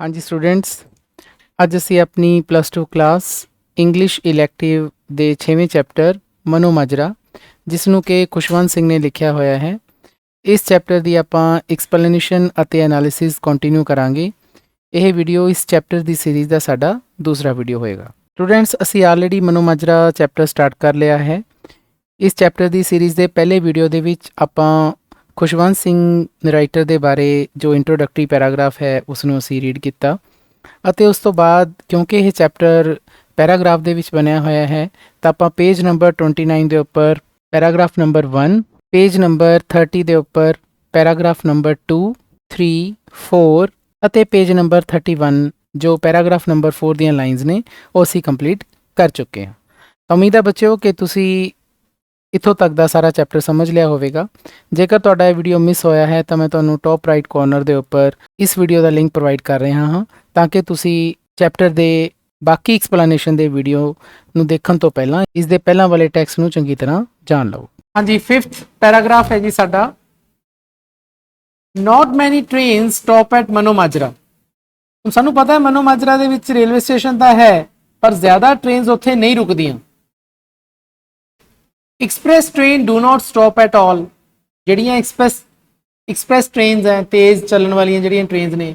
हाँ जी स्टूडेंट्स, ਅੱਜ ਅਸੀਂ ਆਪਣੀ +2 ਕਲਾਸ ਇੰਗਲਿਸ਼ ਇਲੈਕਟਿਵ ਦੇ 6ਵੇਂ ਚੈਪਟਰ ਮਨੋਮਾਜਰਾ ਜਿਸ ਨੂੰ ਕਿ ਖੁਸ਼ਵੰਤ ਸਿੰਘ ਨੇ ਲਿਖਿਆ ਹੋਇਆ ਹੈ। ਇਸ ਚੈਪਟਰ ਦੀ ਆਪਾਂ ਐਕਸਪਲੇਨੇਸ਼ਨ ਅਤੇ ਐਨਾਲਿਸਿਸ ਕੰਟੀਨਿਊ ਕਰਾਂਗੇ। ਇਹ ਵੀਡੀਓ ਇਸ ਚੈਪਟਰ ਦੀ ਸੀਰੀਜ਼ ਦਾ ਸਾਡਾ ਦੂਸਰਾ ਵੀਡੀਓ ਹੋਏਗਾ। ਸਟੂਡੈਂਟਸ, ਅਸੀਂ ਆਲਰੇਡੀ ਮਨੋਮਾਜਰਾ ਚੈਪਟਰ ਸਟਾਰਟ ਕਰ ਲਿਆ ਹੈ। ਇਸ ਚੈਪਟਰ ਦੀ ਸੀਰੀਜ਼ ਦੇ ਪਹਿਲੇ ਵੀਡੀਓ ਦੇ ਵਿੱਚ ਆਪਾਂ ਖੁਸ਼ਵੰਤ ਸਿੰਘ ਰਾਈਟਰ ਦੇ ਬਾਰੇ ਜੋ ਇੰਟਰੋਡਕਟਰੀ ਪੈਰਾਗ੍ਰਾਫ ਹੈ ਉਸ ਨੂੰ ਅਸੀਂ ਰੀਡ ਕੀਤਾ ਅਤੇ ਉਸ ਤੋਂ ਬਾਅਦ ਕਿਉਂਕਿ ਇਹ ਚੈਪਟਰ ਪੈਰਾਗ੍ਰਾਫ ਦੇ ਵਿੱਚ ਬਣਿਆ ਹੋਇਆ ਹੈ ਤਾਂ ਆਪਾਂ ਪੇਜ ਨੰਬਰ 29 ਦੇ ਉੱਪਰ ਪੈਰਾਗ੍ਰਾਫ ਨੰਬਰ 1, ਪੇਜ ਨੰਬਰ 30 ਦੇ ਉੱਪਰ ਪੈਰਾਗ੍ਰਾਫ ਨੰਬਰ 2, 3, 4 ਅਤੇ ਪੇਜ ਨੰਬਰ 31 ਜੋ ਪੈਰਾਗ੍ਰਾਫ ਨੰਬਰ 4 ਦੀਆਂ ਲਾਈਨਸ ਨੇ ਉਹ ਅਸੀਂ ਕੰਪਲੀਟ ਕਰ ਚੁੱਕੇ ਹਾਂ। ਤਾਂ ਉਮੀਦ ਹੈ ਬੱਚਿਓ ਕਿ ਤੁਸੀਂ ਇੱਥੋਂ ਤੱਕ ਦਾ ਸਾਰਾ ਚੈਪਟਰ ਸਮਝ ਲਿਆ ਹੋਵੇਗਾ। ਜੇਕਰ ਤੁਹਾਡਾ ਇਹ ਵੀਡੀਓ ਮਿਸ ਹੋਇਆ ਹੈ ਤਾਂ ਮੈਂ ਤੁਹਾਨੂੰ ਟੌਪ ਰਾਈਟ ਕਾਰਨਰ ਦੇ ਉੱਪਰ ਇਸ ਵੀਡੀਓ ਦਾ ਲਿੰਕ ਪ੍ਰੋਵਾਈਡ ਕਰ ਰਿਹਾ ਹਾਂ ਤਾਂ ਕਿ ਤੁਸੀਂ ਚੈਪਟਰ ਦੇ ਬਾਕੀ ਐਕਸਪਲੇਨੇਸ਼ਨ ਦੇ ਵੀਡੀਓ ਨੂੰ ਦੇਖਣ ਤੋਂ ਪਹਿਲਾਂ ਇਸ ਦੇ ਪਹਿਲਾਂ ਵਾਲੇ ਟੈਕਸਟ ਨੂੰ ਚੰਗੀ ਤਰ੍ਹਾਂ ਜਾਣ ਲਓ। ਹਾਂਜੀ, 5th ਪੈਰਾਗ੍ਰਾਫ ਹੈ ਜੀ ਸਾਡਾ। Not many trains stop at ਮਨੋਮਾਜਰਾ। ਸਾਨੂੰ ਪਤਾ ਹੈ ਮਨੋਮਾਜਰਾ ਦੇ ਵਿੱਚ ਰੇਲਵੇ ਸਟੇਸ਼ਨ ਤਾਂ ਹੈ ਪਰ ਜ਼ਿਆਦਾ ਟ੍ਰੇਨਸ ਉੱਥੇ ਨਹੀਂ ਰੁਕਦੀਆਂ। Express train do not stop at all. ਜਿਹੜੀਆਂ एक्सप्रेस ट्रेनस है तेज़ चलन वाली ਜਿਹੜੀਆਂ ट्रेनस ने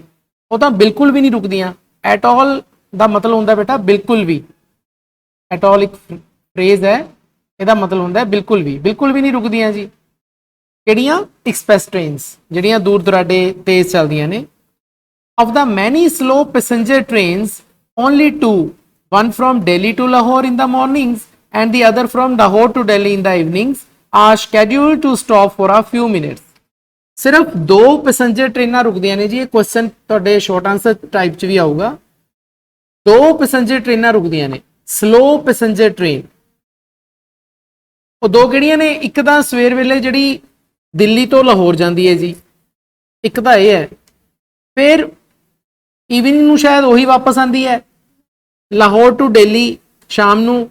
वो तो बिल्कुल भी नहीं रुकदियाँ। एट ऑल का मतलब होंगे बेटा बिल्कुल भी। एट ऑल एक फ्रेज है, ਇਹਦਾ मतलब होंगे बिल्कुल भी नहीं रुकदियाँ जी। ਕਿਹੜੀਆਂ एक्सप्रेस ट्रेनस ਜਿਹੜੀਆਂ दूर दुराडे तेज़ चलदियाँ ने। Of the many slow passenger trains only 2, one from Delhi to Lahore in the mornings and the other from Lahore to Delhi in the evenings are scheduled to stop for a few minutes। सिर्फ 2 passenger ट्रेनां रुकदियां ने जी। ये question तुहाडे short answer type च भी आऊगा। 2 passenger ट्रेनां रुकदियां ने, slow passenger train. ਉਹ 2 ਕਿਹੜੀਆਂ ਨੇ? ਇੱਕ ਤਾਂ ਸਵੇਰ ਵੇਲੇ ਜਿਹੜੀ ਦਿੱਲੀ ਤੋਂ ਲਾਹੌਰ ਜਾਂਦੀ ਹੈ ਜੀ, ਇੱਕ ਤਾਂ ਇਹ ਹੈ। ਫਿਰ ਈਵਨਿੰਗ ਨੂੰ ਸ਼ਾਇਦ ਉਹੀ ਵਾਪਸ ਆਂਦੀ ਹੈ। ਲਾਹੌਰ ਟੂ ਦਿੱਲੀ ਸ਼ਾਮ ਨੂੰ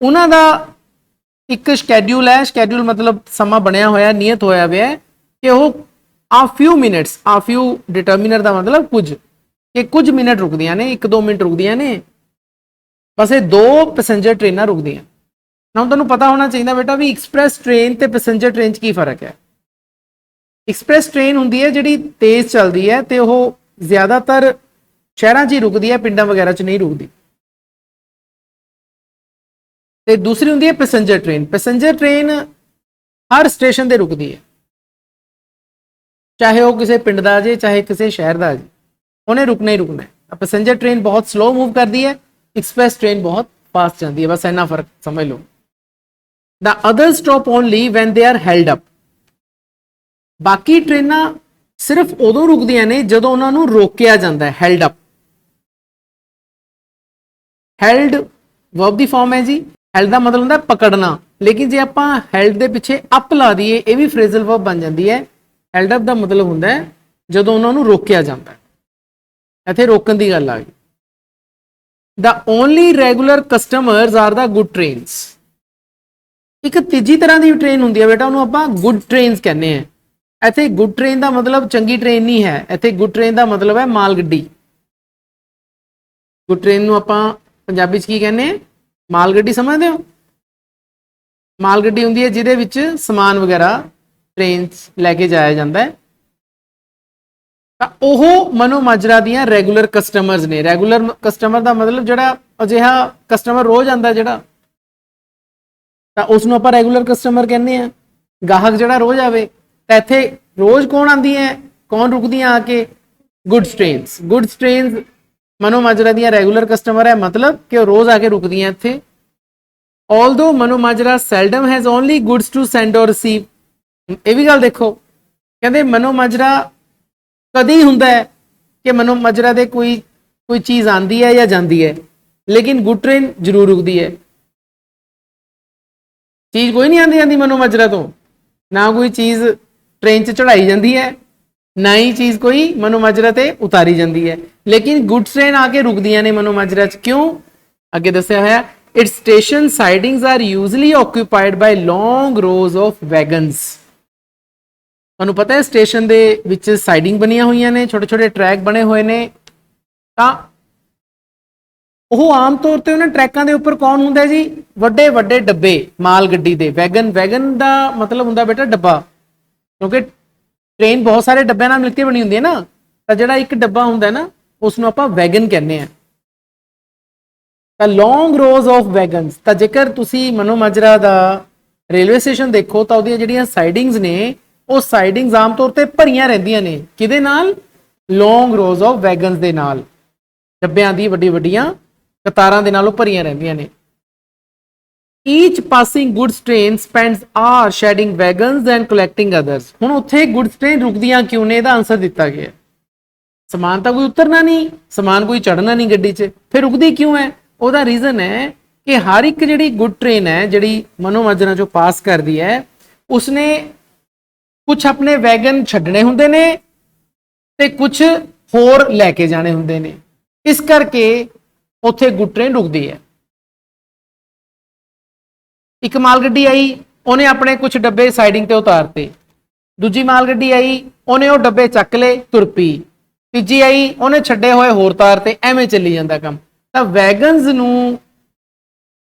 ਉਹਨਾਂ ਦਾ ਇੱਕ ਸ਼ੈਡਿਊਲ ਹੈ। ਸ਼ੈਡਿਊਲ ਮਤਲਬ ਸਮਾਂ ਬਣਿਆ ਹੋਇਆ, ਨਿਯਤ ਹੋਇਆ ਹੋਇਆ ਹੈ ਕਿ ਉਹ ਆ ਫਿਊ ਮਿੰਟਸ, ਆ ਫਿਊ ਡਿਟਰਮੀਨਰ ਦਾ ਮਤਲਬ ਕੁਝ, ਕਿ ਕੁਝ ਮਿੰਟ ਰੁਕਦੀਆਂ ਨੇ, 1-2 ਮਿੰਟ ਰੁਕਦੀਆਂ ਨੇ ਬਸ। ਇਹ 2 ਪੈਸੇਂਜਰ ਟ੍ਰੇਨਾਂ ਰੁਕਦੀਆਂ। ਨਾ ਤੁਹਾਨੂੰ ਪਤਾ ਹੋਣਾ ਚਾਹੀਦਾ ਬੇਟਾ ਵੀ ਐਕਸਪ੍ਰੈਸ ਟ੍ਰੇਨ ਤੇ ਪੈਸੇਂਜਰ ਟ੍ਰੇਨ 'ਚ ਕੀ ਫਰਕ ਹੈ। ਐਕਸਪ੍ਰੈਸ ਟ੍ਰੇਨ ਹੁੰਦੀ ਹੈ ਜਿਹੜੀ ਤੇਜ਼ ਚੱਲਦੀ ਹੈ ਤੇ ਉਹ ਜ਼ਿਆਦਾਤਰ ਸ਼ਹਿਰਾਂ 'ਚ ਹੀ ਰੁਕਦੀ ਹੈ, ਪਿੰਡਾਂ ਵਗੈਰਾ 'ਚ ਨਹੀਂ ਰੁਕਦੀ। ਤੇ ਦੂਸਰੀ ਹੁੰਦੀ ਹੈ ਪੈਸੇਂਜਰ ਟ੍ਰੇਨ। ਪੈਸੇਂਜਰ ਟ੍ਰੇਨ ਹਰ ਸਟੇਸ਼ਨ ਤੇ ਰੁਕਦੀ ਹੈ, ਚਾਹੇ ਉਹ ਕਿਸੇ ਪਿੰਡ ਦਾ ਜੇ ਚਾਹੇ ਕਿਸੇ ਸ਼ਹਿਰ ਦਾ ਜੇ, ਉਹਨੇ ਰੁਕਣਾ ਹੀ ਰੁਕਣਾ ਹੈ। ਪੈਸੇਂਜਰ ਟ੍ਰੇਨ ਬਹੁਤ ਸਲੋ मूव ਕਰਦੀ ਹੈ, एक्सप्रेस ट्रेन बहुत फास्ट ਜਾਂਦੀ ਹੈ। बस इन्ना फर्क समझ लो। The other stop only when they are held up. बाकी ट्रेनां सिर्फ उदों रुकदियां ने ਜਦੋਂ ਉਹਨਾਂ ਨੂੰ ਰੋਕਿਆ ਜਾਂਦਾ ਹੈ। हेल्ड अप, हेल्ड वर्ब ਦੀ ਫਾਰਮ ਹੈ ਜੀ। ਹੈਲਡ ਦਾ ਮਤਲਬ ਹੁੰਦਾ ਪਕੜਨਾ, ਲੇਕਿਨ ਜੇ ਆਪਾਂ ਹੈਲਡ ਦੇ ਪਿੱਛੇ ਅਪ ਲਾ ਦਈਏ ਇਹ ਵੀ ਫਰੇਜ਼ਲ ਵਰਬ ਬਣ ਜਾਂਦੀ ਹੈ। ਹੈਲਡ ਅਪ ਦਾ ਮਤਲਬ ਹੁੰਦਾ ਜਦੋਂ ਉਹਨਾਂ ਨੂੰ ਰੋਕਿਆ ਜਾਂਦਾ ਹੈ। ਇੱਥੇ ਰੋਕਣ ਦੀ ਗੱਲ ਆ ਗਈ। The only regular customers are the good trains. ਇੱਕ ਤੀਜੀ ਤਰ੍ਹਾਂ ਦੀ ਟ੍ਰੇਨ ਹੁੰਦੀ ਹੈ ਬੇਟਾ, ਉਹਨੂੰ ਆਪਾਂ ਗੁੱਡ ਟ੍ਰੇਨਸ ਕਹਿੰਦੇ ਆ। ਇੱਥੇ ਗੁੱਡ ਟ੍ਰੇਨ ਦਾ ਮਤਲਬ ਚੰਗੀ ਟ੍ਰੇਨ ਨਹੀਂ ਹੈ। ਇੱਥੇ ਗੁੱਡ ਟ੍ਰੇਨ ਦਾ ਮਤਲਬ ਹੈ ਮਾਲ ਗੱਡੀ। ਗੁੱਡ ਟ੍ਰੇਨ ਨੂੰ ਆਪਾਂ ਪੰਜਾਬੀ 'ਚ ਕੀ ਕਹਿੰਦੇ ਆ? ਮਾਲ ਗੱਡੀ। ਸਮਝਦੇ ਹੋ? ਮਾਲ ਗੱਡੀ ਹੁੰਦੀ ਹੈ ਜਿਹਦੇ ਵਿੱਚ ਸਮਾਨ ਵਗੈਰਾ ਟ੍ਰੇਨ 'ਚ ਲੈ ਕੇ ਜਾਇਆ ਜਾਂਦਾ ਹੈ। ਤਾਂ ਉਹ ਮਨੋਮਾਜਰਾ ਦੀਆਂ ਰੈਗੂਲਰ ਕਸਟਮਰਸ ਨੇ। ਰੈਗੂਲਰ ਕਸਟਮਰ ਦਾ ਮਤਲਬ ਜਿਹੜਾ ਅਜਿਹਾ ਕਸਟਮਰ ਰੋਜ਼ ਆਉਂਦਾ ਜਿਹੜਾ, ਤਾਂ ਉਸ ਨੂੰ ਆਪਾਂ ਰੈਗੂਲਰ ਕਸਟਮਰ ਕਹਿੰਦੇ ਆ। ਗਾਹਕ ਜਿਹੜਾ ਰੋਜ਼ ਆਵੇ। ਤਾਂ ਇੱਥੇ ਰੋਜ਼ ਕੌਣ ਆਉਂਦੀ ਹੈ, ਕੌਣ ਰੁਕਦੀਆਂ ਆ ਕੇ? Goods trains. Goods trains Mano Majra ਦੀਆਂ ਰੈਗੂਲਰ ਕਸਟਮਰ ਹੈ, ਮਤਲਬ ਕਿ ਉਹ ਰੋਜ਼ ਆ ਕੇ ਰੁਕਦੀਆਂ ਇੱਥੇ। although ਮਨੋਮਾਜਰਾ seldom has only goods to send or receive। ਇਹ ਵੀ ਗੱਲ ਦੇਖੋ, ਕਹਿੰਦੇ ਮਨੋਮਾਜਰਾ ਕਦੀ ਹੁੰਦਾ ਹੈ ਕਿ ਮਨੋਮਾਜਰਾ ਦੇ ਕੋਈ ਚੀਜ਼ ਆਂਦੀ ਹੈ ਜਾਂ ਜਾਂਦੀ ਹੈ, ਲੇਕਿਨ ਗੁੱਡ ਟ੍ਰੇਨ ਜ਼ਰੂਰ ਰੁਕਦੀ ਹੈ। ਚੀਜ਼ ਕੋਈ ਨਹੀਂ ਆਂਦੀ ਮਨੋਮਾਜਰਾ ਤੋਂ, ਨਾ ਕੋਈ ਚੀਜ਼ ਟ੍ਰੇਨ 'ਚ ਚੜਾਈ ਜਾਂਦੀ ਹੈ, ਨਾ ਹੀ ਚੀਜ਼ ਕੋਈ ਮਨੋਮਾਜਰਾ ਤੇ ਉਤਾਰੀ ਜਾਂਦੀ ਹੈ, ਲੇਕਿਨ ਗੁੱਡ ਟ੍ਰੇਨ ਆ ਕੇ ਰੁਕਦੀਆਂ ਨੇ ਮਨੋਮਾਜਰਾ 'ਚ। ਕਿਉਂ? ਅੱਗੇ ਦੱਸਿਆ ਹੋਇਆ its station sidings are usually occupied by long rows of wagons। ਤੁਹਾਨੂੰ ਪਤਾ ਹੈ ਸਟੇਸ਼ਨ ਦੇ ਵਿੱਚ ਸਾਈਡਿੰਗ ਬਣੀਆਂ ਹੋਈਆਂ ਨੇ, ਛੋਟੇ ਛੋਟੇ ਟਰੈਕ ਬਣੇ ਹੋਏ ਨੇ, ਤਾਂ ਉਹ ਆਮ ਤੌਰ ਤੇ ਉਹਨਾਂ ਟਰੈਕਾਂ ਦੇ ਉੱਪਰ ਕੌਣ ਹੁੰਦਾ ਜੀ? ਵੱਡੇ ਵੱਡੇ ਡੱਬੇ ਮਾਲ ਗੱਡੀ ਦੇ। ਵੈਗਨ, ਵੈਗਨ ਦਾ ਮਤਲਬ ਹੁੰਦਾ ਬੇਟਾ ਡੱਬਾ, ਕਿਉਂਕਿ ਟ੍ਰੇਨ ਬਹੁਤ ਸਾਰੇ ਡੱਬਿਆਂ ਨਾਲ ਮਿਲ ਕੇ ਬਣੀ ਹੁੰਦੀ ਹੈ ਨਾ, ਤਾਂ ਜਿਹੜਾ ਇੱਕ ਡੱਬਾ ਹੁੰਦਾ ਨਾ ਉਸ ਨੂੰ ਆਪਾਂ ਵੈਗਨ ਕਹਿੰਦੇ ਆ। ਤਾਂ ਲੌਂਗ ਰੋਜ਼ ਆਫ ਵੈਗਨਸ। ਤਾਂ ਜੇਕਰ ਤੁਸੀਂ ਮਨੋ ਮਾਜਰਾ ਦਾ ਰੇਲਵੇ ਸਟੇਸ਼ਨ ਦੇਖੋ ਤਾਂ ਉਹਦੀਆਂ ਜਿਹੜੀਆਂ ਸਾਈਡਿੰਗਸ ਨੇ ਉਹ ਸਾਈਡਿੰਗਸ ਆਮ ਤੌਰ ਤੇ ਭਰੀਆਂ ਰਹਿੰਦੀਆਂ ਨੇ। ਕਿਹਦੇ ਨਾਲ? ਲੌਂਗ ਰੋਜ਼ ਆਫ ਵੈਗਨਸ ਦੇ ਨਾਲ। ਡੱਬਿਆਂ ਦੀ ਵੱਡੀ ਵੱਡੀਆਂ ਕਤਾਰਾਂ ਦੇ ਨਾਲ ਉਹ ਭਰੀਆਂ ਰਹਿੰਦੀਆਂ ਨੇ। Each passing goods train spends hour shedding wagons and collecting others. ਹੁਣ ਉੱਥੇ ਗੁੱਡਸ ਟ੍ਰੇਨ ਰੁਕਦੀਆਂ ਕਿਉਂ ਨੇ? ਇਹਦਾ ਆਨਸਰ ਦਿੱਤਾ ਗਿਆ। ਸਮਾਨ ਤਾਂ ਕੋਈ ਉਤਰਨਾ ਨਹੀਂ, ਸਮਾਨ ਕੋਈ ਚੜ੍ਹਨਾ ਨਹੀਂ ਗੱਡੀ 'ਚ, ਫਿਰ ਰੁਕਦੀ ਕਿਉਂ ਹੈ? ਉਹਦਾ ਰੀਜ਼ਨ ਹੈ ਕਿ ਹਰ ਇੱਕ ਜਿਹੜੀ ਗੁੱਡ ਟ੍ਰੇਨ ਹੈ ਜਿਹੜੀ ਮਨੋ ਮਾਜਰਾ ਚੋਂ ਪਾਸ ਕਰਦੀ ਹੈ, ਉਸਨੇ ਕੁਝ ਆਪਣੇ ਵੈਗਨ ਛੱਡਣੇ ਹੁੰਦੇ ਨੇ ਤੇ ਕੁਝ ਹੋਰ ਲੈ ਕੇ ਜਾਣੇ ਹੁੰਦੇ ਨੇ। ਇਸ ਕਰਕੇ ਉੱਥੇ ਗੁੱਡ ਟ੍ਰੇਨ ਰੁਕਦੀ ਹੈ। ਇੱਕ ਮਾਲ ਗੱਡੀ ਆਈ, ਉਹਨੇ ਆਪਣੇ ਕੁਝ ਡੱਬੇ ਸਾਈਡਿੰਗ ਤੇ ਉਤਾਰਤੇ। ਦੂਜੀ ਮਾਲ ਗੱਡੀ ਆਈ, ਉਹਨੇ ਉਹ ਡੱਬੇ ਚੱਕ ਲਏ, ਤੁਰ ਪਈ। ਤੀਜੀ ਆਈ, ਉਹਨੇ ਛੱਡੇ ਹੋਏ ਹੋਰ ਤਾਰਤੇ। ਐਵੇਂ ਚੱਲੀ ਜਾਂਦਾ ਕੰਮ। ਤਾਂ ਵੈਗਨਸ ਨੂੰ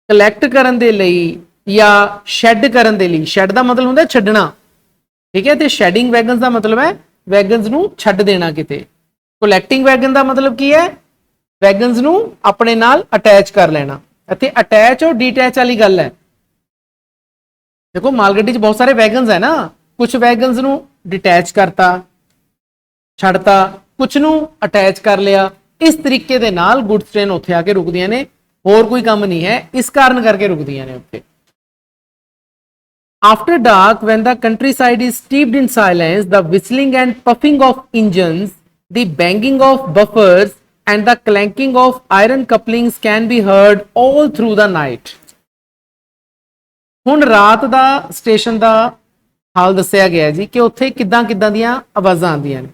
ਕਲੈਕਟ ਕਰਨ ਦੇ ਲਈ ਜਾਂ ਸ਼ੈੱਡ ਕਰਨ ਦੇ ਲਈ, ਸ਼ੈੱਡ ਦਾ ਮਤਲਬ ਹੁੰਦਾ ਛੱਡਣਾ, ਠੀਕ ਹੈ, ਤੇ ਸ਼ੈਡਿੰਗ ਵੈਗਨਸ ਦਾ ਮਤਲਬ ਹੈ ਵੈਗਨਸ ਨੂੰ ਛੱਡ ਦੇਣਾ ਕਿਤੇ। ਕਲੈਕਟਿੰਗ ਵੈਗਨ ਦਾ ਮਤਲਬ ਕੀ ਹੈ? ਵੈਗਨਸ ਨੂੰ ਆਪਣੇ ਨਾਲ ਅਟੈਚ ਕਰ ਲੈਣਾ। ਇੱਥੇ ਅਟੈਚ ਔਰ ਡੀਟੈਚ ਵਾਲੀ ਗੱਲ ਹੈ। ਦੇਖੋ ਮਾਲ ਗੱਡੀ 'ਚ ਬਹੁਤ ਸਾਰੇ ਵੈਗਨਸ ਹੈ ਨਾ, ਕੁਝ ਵੈਗਨਸ ਨੂੰ ਡਿਟੈਚ ਕਰਤਾ, ਛੱਡਤਾ, ਕੁਝ ਨੂੰ ਅਟੈਚ ਕਰ ਲਿਆ। ਇਸ ਤਰੀਕੇ ਦੇ ਨਾਲ ਗੁੱਡਸ ਟ੍ਰੇਨ ਉੱਥੇ ਆ ਕੇ ਰੁਕਦੀਆਂ ਨੇ, ਹੋਰ ਕੋਈ ਕੰਮ ਨਹੀਂ ਹੈ, ਇਸ ਕਾਰਨ ਕਰਕੇ ਰੁਕਦੀਆਂ ਨੇ ਉੱਥੇ। After dark, when the countryside is steeped in silence, the whistling and puffing of engines, the banging of buffers, and the clanking of iron couplings can be heard all through the night. ਹੁਣ ਰਾਤ ਦਾ station ਦਾ ਹਾਲ ਦੱਸਿਆ ਗਿਆ ਜੀ ਕਿ ਉੱਥੇ ਕਿੱਦਾਂ ਕਿੱਦਾਂ ਦੀਆਂ ਆਵਾਜ਼ਾਂ ਆਉਂਦੀਆਂ ਨੇ।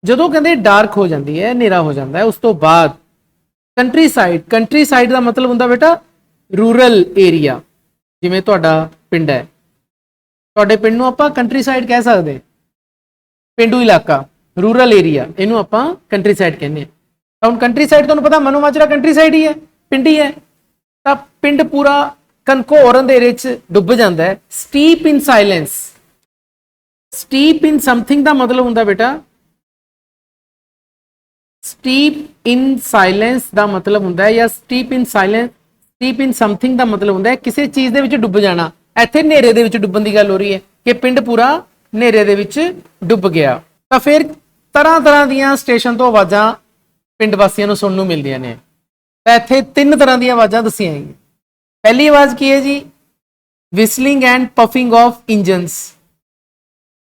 ਜਦੋਂ ਕਹਿੰਦੇ ਡਾਰਕ ਹੋ ਜਾਂਦੀ ਹੈ, ਹਨੇਰਾ ਹੋ ਜਾਂਦਾ ਹੈ, ਉਸ ਤੋਂ ਬਾਅਦ ਕੰਟਰੀ ਸਾਈਡ, ਕੰਟਰੀ ਸਾਈਡ ਦਾ ਮਤਲਬ ਹੁੰਦਾ ਬੇਟਾ ਰੂਰਲ ਏਰੀਆ। ਜਿਵੇਂ ਤੁਹਾਡਾ ਪਿੰਡ ਹੈ, ਤੁਹਾਡੇ ਪਿੰਡ ਨੂੰ ਆਪਾਂ ਕੰਟਰੀ ਸਾਈਡ ਕਹਿ ਸਕਦੇ, ਪੇਂਡੂ ਇਲਾਕਾ, ਰੂਰਲ ਏਰੀਆ, ਇਹਨੂੰ ਆਪਾਂ ਕੰਟਰੀ ਸਾਈਡ ਕਹਿੰਦੇ ਹਾਂ। ਤਾਂ ਹੁਣ ਕੰਟਰੀ ਸਾਈਡ ਤੁਹਾਨੂੰ ਪਤਾ ਮਨੋ ਮਾਜਰਾ ਕੰਟਰੀ ਸਾਈਡ ਹੀ ਹੈ, ਪਿੰਡ ਹੀ ਹੈ। ਤਾਂ ਪਿੰਡ ਪੂਰਾ ਘਨਘੋਰ ਅੰਧੇਰੇ 'ਚ ਡੁੱਬ ਜਾਂਦਾ ਹੈ। ਸਟੀਪ ਇਨ ਸਾਇਲੈਂਸ, ਸਟੀਪ ਇਨ ਸਮਥਿੰਗ ਦਾ ਮਤਲਬ ਹੁੰਦਾ ਬੇਟਾ, ਸਟੀਪ ਇਨ ਸਾਇਲੈਂਸ ਦਾ ਮਤਲਬ ਹੁੰਦਾ ਹੈ, ਜਾਂ ਸਟੀਪ ਇਨ ਸਾਇਲੈਂਸ, ਸਟੀਪ ਇਨ ਸਮਥਿੰਗ ਦਾ ਮਤਲਬ ਹੁੰਦਾ ਹੈ ਕਿਸੇ ਚੀਜ਼ ਦੇ ਵਿੱਚ ਡੁੱਬ ਜਾਣਾ। ਇੱਥੇ ਹਨੇਰੇ ਦੇ ਵਿੱਚ ਡੁੱਬਣ ਦੀ ਗੱਲ ਹੋ ਰਹੀ ਹੈ ਕਿ ਪਿੰਡ ਪੂਰਾ ਹਨੇਰੇ ਦੇ ਵਿੱਚ ਡੁੱਬ ਗਿਆ। ਤਾਂ ਫਿਰ ਤਰ੍ਹਾਂ ਤਰ੍ਹਾਂ ਦੀਆਂ ਸਟੇਸ਼ਨ ਤੋਂ ਆਵਾਜ਼ਾਂ ਪਿੰਡ ਵਾਸੀਆਂ ਨੂੰ ਸੁਣਨ ਨੂੰ ਮਿਲਦੀਆਂ ਨੇ। ਤਾਂ ਇੱਥੇ 3 ਤਰ੍ਹਾਂ ਦੀਆਂ ਆਵਾਜ਼ਾਂ ਦੱਸੀਆਂ ਗਈਆਂ। ਪਹਿਲੀ ਆਵਾਜ਼ ਕੀ ਹੈ ਜੀ? Whistling and puffing of engines.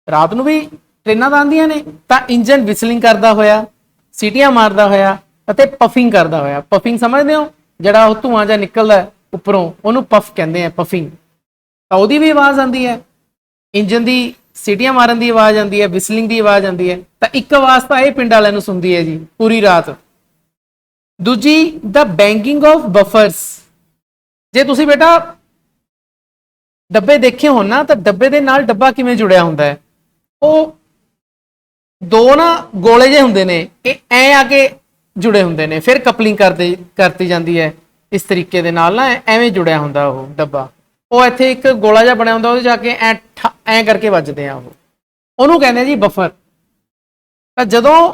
ਰਾਤ ਨੂੰ ਵੀ ਟ੍ਰੇਨਾਂ ਤਾਂ ਆਉਂਦੀਆਂ ਨੇ, ਤਾਂ ਇੰਜਨ ਵਿਸਲਿੰਗ ਕਰਦਾ ਹੋਇਆ, ਸੀਟੀਆਂ ਮਾਰਦਾ ਹੋਇਆ ਅਤੇ ਪਫਿੰਗ ਕਰਦਾ ਹੋਇਆ। ਪਫਿੰਗ ਸਮਝਦੇ ਹੋ? ਜਿਹੜਾ ਉਹ ਧੂਆਂ ਜਿਹਾ ਨਿਕਲਦਾ ਉੱਪਰੋਂ, ਉਹਨੂੰ ਪਫ ਕਹਿੰਦੇ ਆ, ਪਫਿੰਗ। ਤਾਂ ਉਹਦੀ ਵੀ ਆਵਾਜ਼ ਆਉਂਦੀ ਹੈ, ਇੰਜਨ ਦੀ ਸੀਟੀਆਂ ਮਾਰਨ ਦੀ ਆਵਾਜ਼ ਆਉਂਦੀ ਹੈ, ਵਿਸਲਿੰਗ ਦੀ ਆਵਾਜ਼ ਆਉਂਦੀ ਹੈ। ਤਾਂ ਇੱਕ ਆਵਾਜ਼ ਤਾਂ ਇਹ ਪਿੰਡ ਵਾਲਿਆਂ ਨੂੰ ਸੁਣਦੀ ਹੈ ਜੀ ਪੂਰੀ ਰਾਤ। ਦੂਜੀ ਦ ਬੈਂਕਿੰਗ ਆਫ ਬਫਰਸ। ਜੇ ਤੁਸੀਂ ਬੇਟਾ ਡੱਬੇ ਦੇਖੇ ਹੋਣ ਨਾ, ਤਾਂ ਡੱਬੇ ਦੇ ਨਾਲ ਡੱਬਾ ਕਿਵੇਂ ਜੁੜਿਆ ਹੁੰਦਾ ਹੈ? ਉਹ ਦੋ ਨਾ ਗੋਲੇ ਜਿਹੇ ਹੁੰਦੇ ਨੇ, ਇਹ ਐ ਆ ਕੇ ਜੁੜੇ ਹੁੰਦੇ ਨੇ, ਫਿਰ ਕਪਲਿੰਗ ਕਰਤੀ ਜਾਂਦੀ ਹੈ ਇਸ ਤਰੀਕੇ ਦੇ ਨਾਲ ਨਾ, ਐਵੇਂ ਜੁੜਿਆ ਹੁੰਦਾ ਉਹ ਡੱਬਾ। ਉਹ ਇੱਥੇ ਇੱਕ ਗੋਲਾ ਜਿਹਾ ਬਣਿਆ ਹੁੰਦਾ, ਉਹਦੇ ਜਾ ਕੇ ਐ ਕਰਕੇ ਵੱਜਦੇ ਆ, ਉਹਨੂੰ ਕਹਿੰਦੇ ਜੀ ਬਫਰ। ਤਾਂ ਜਦੋਂ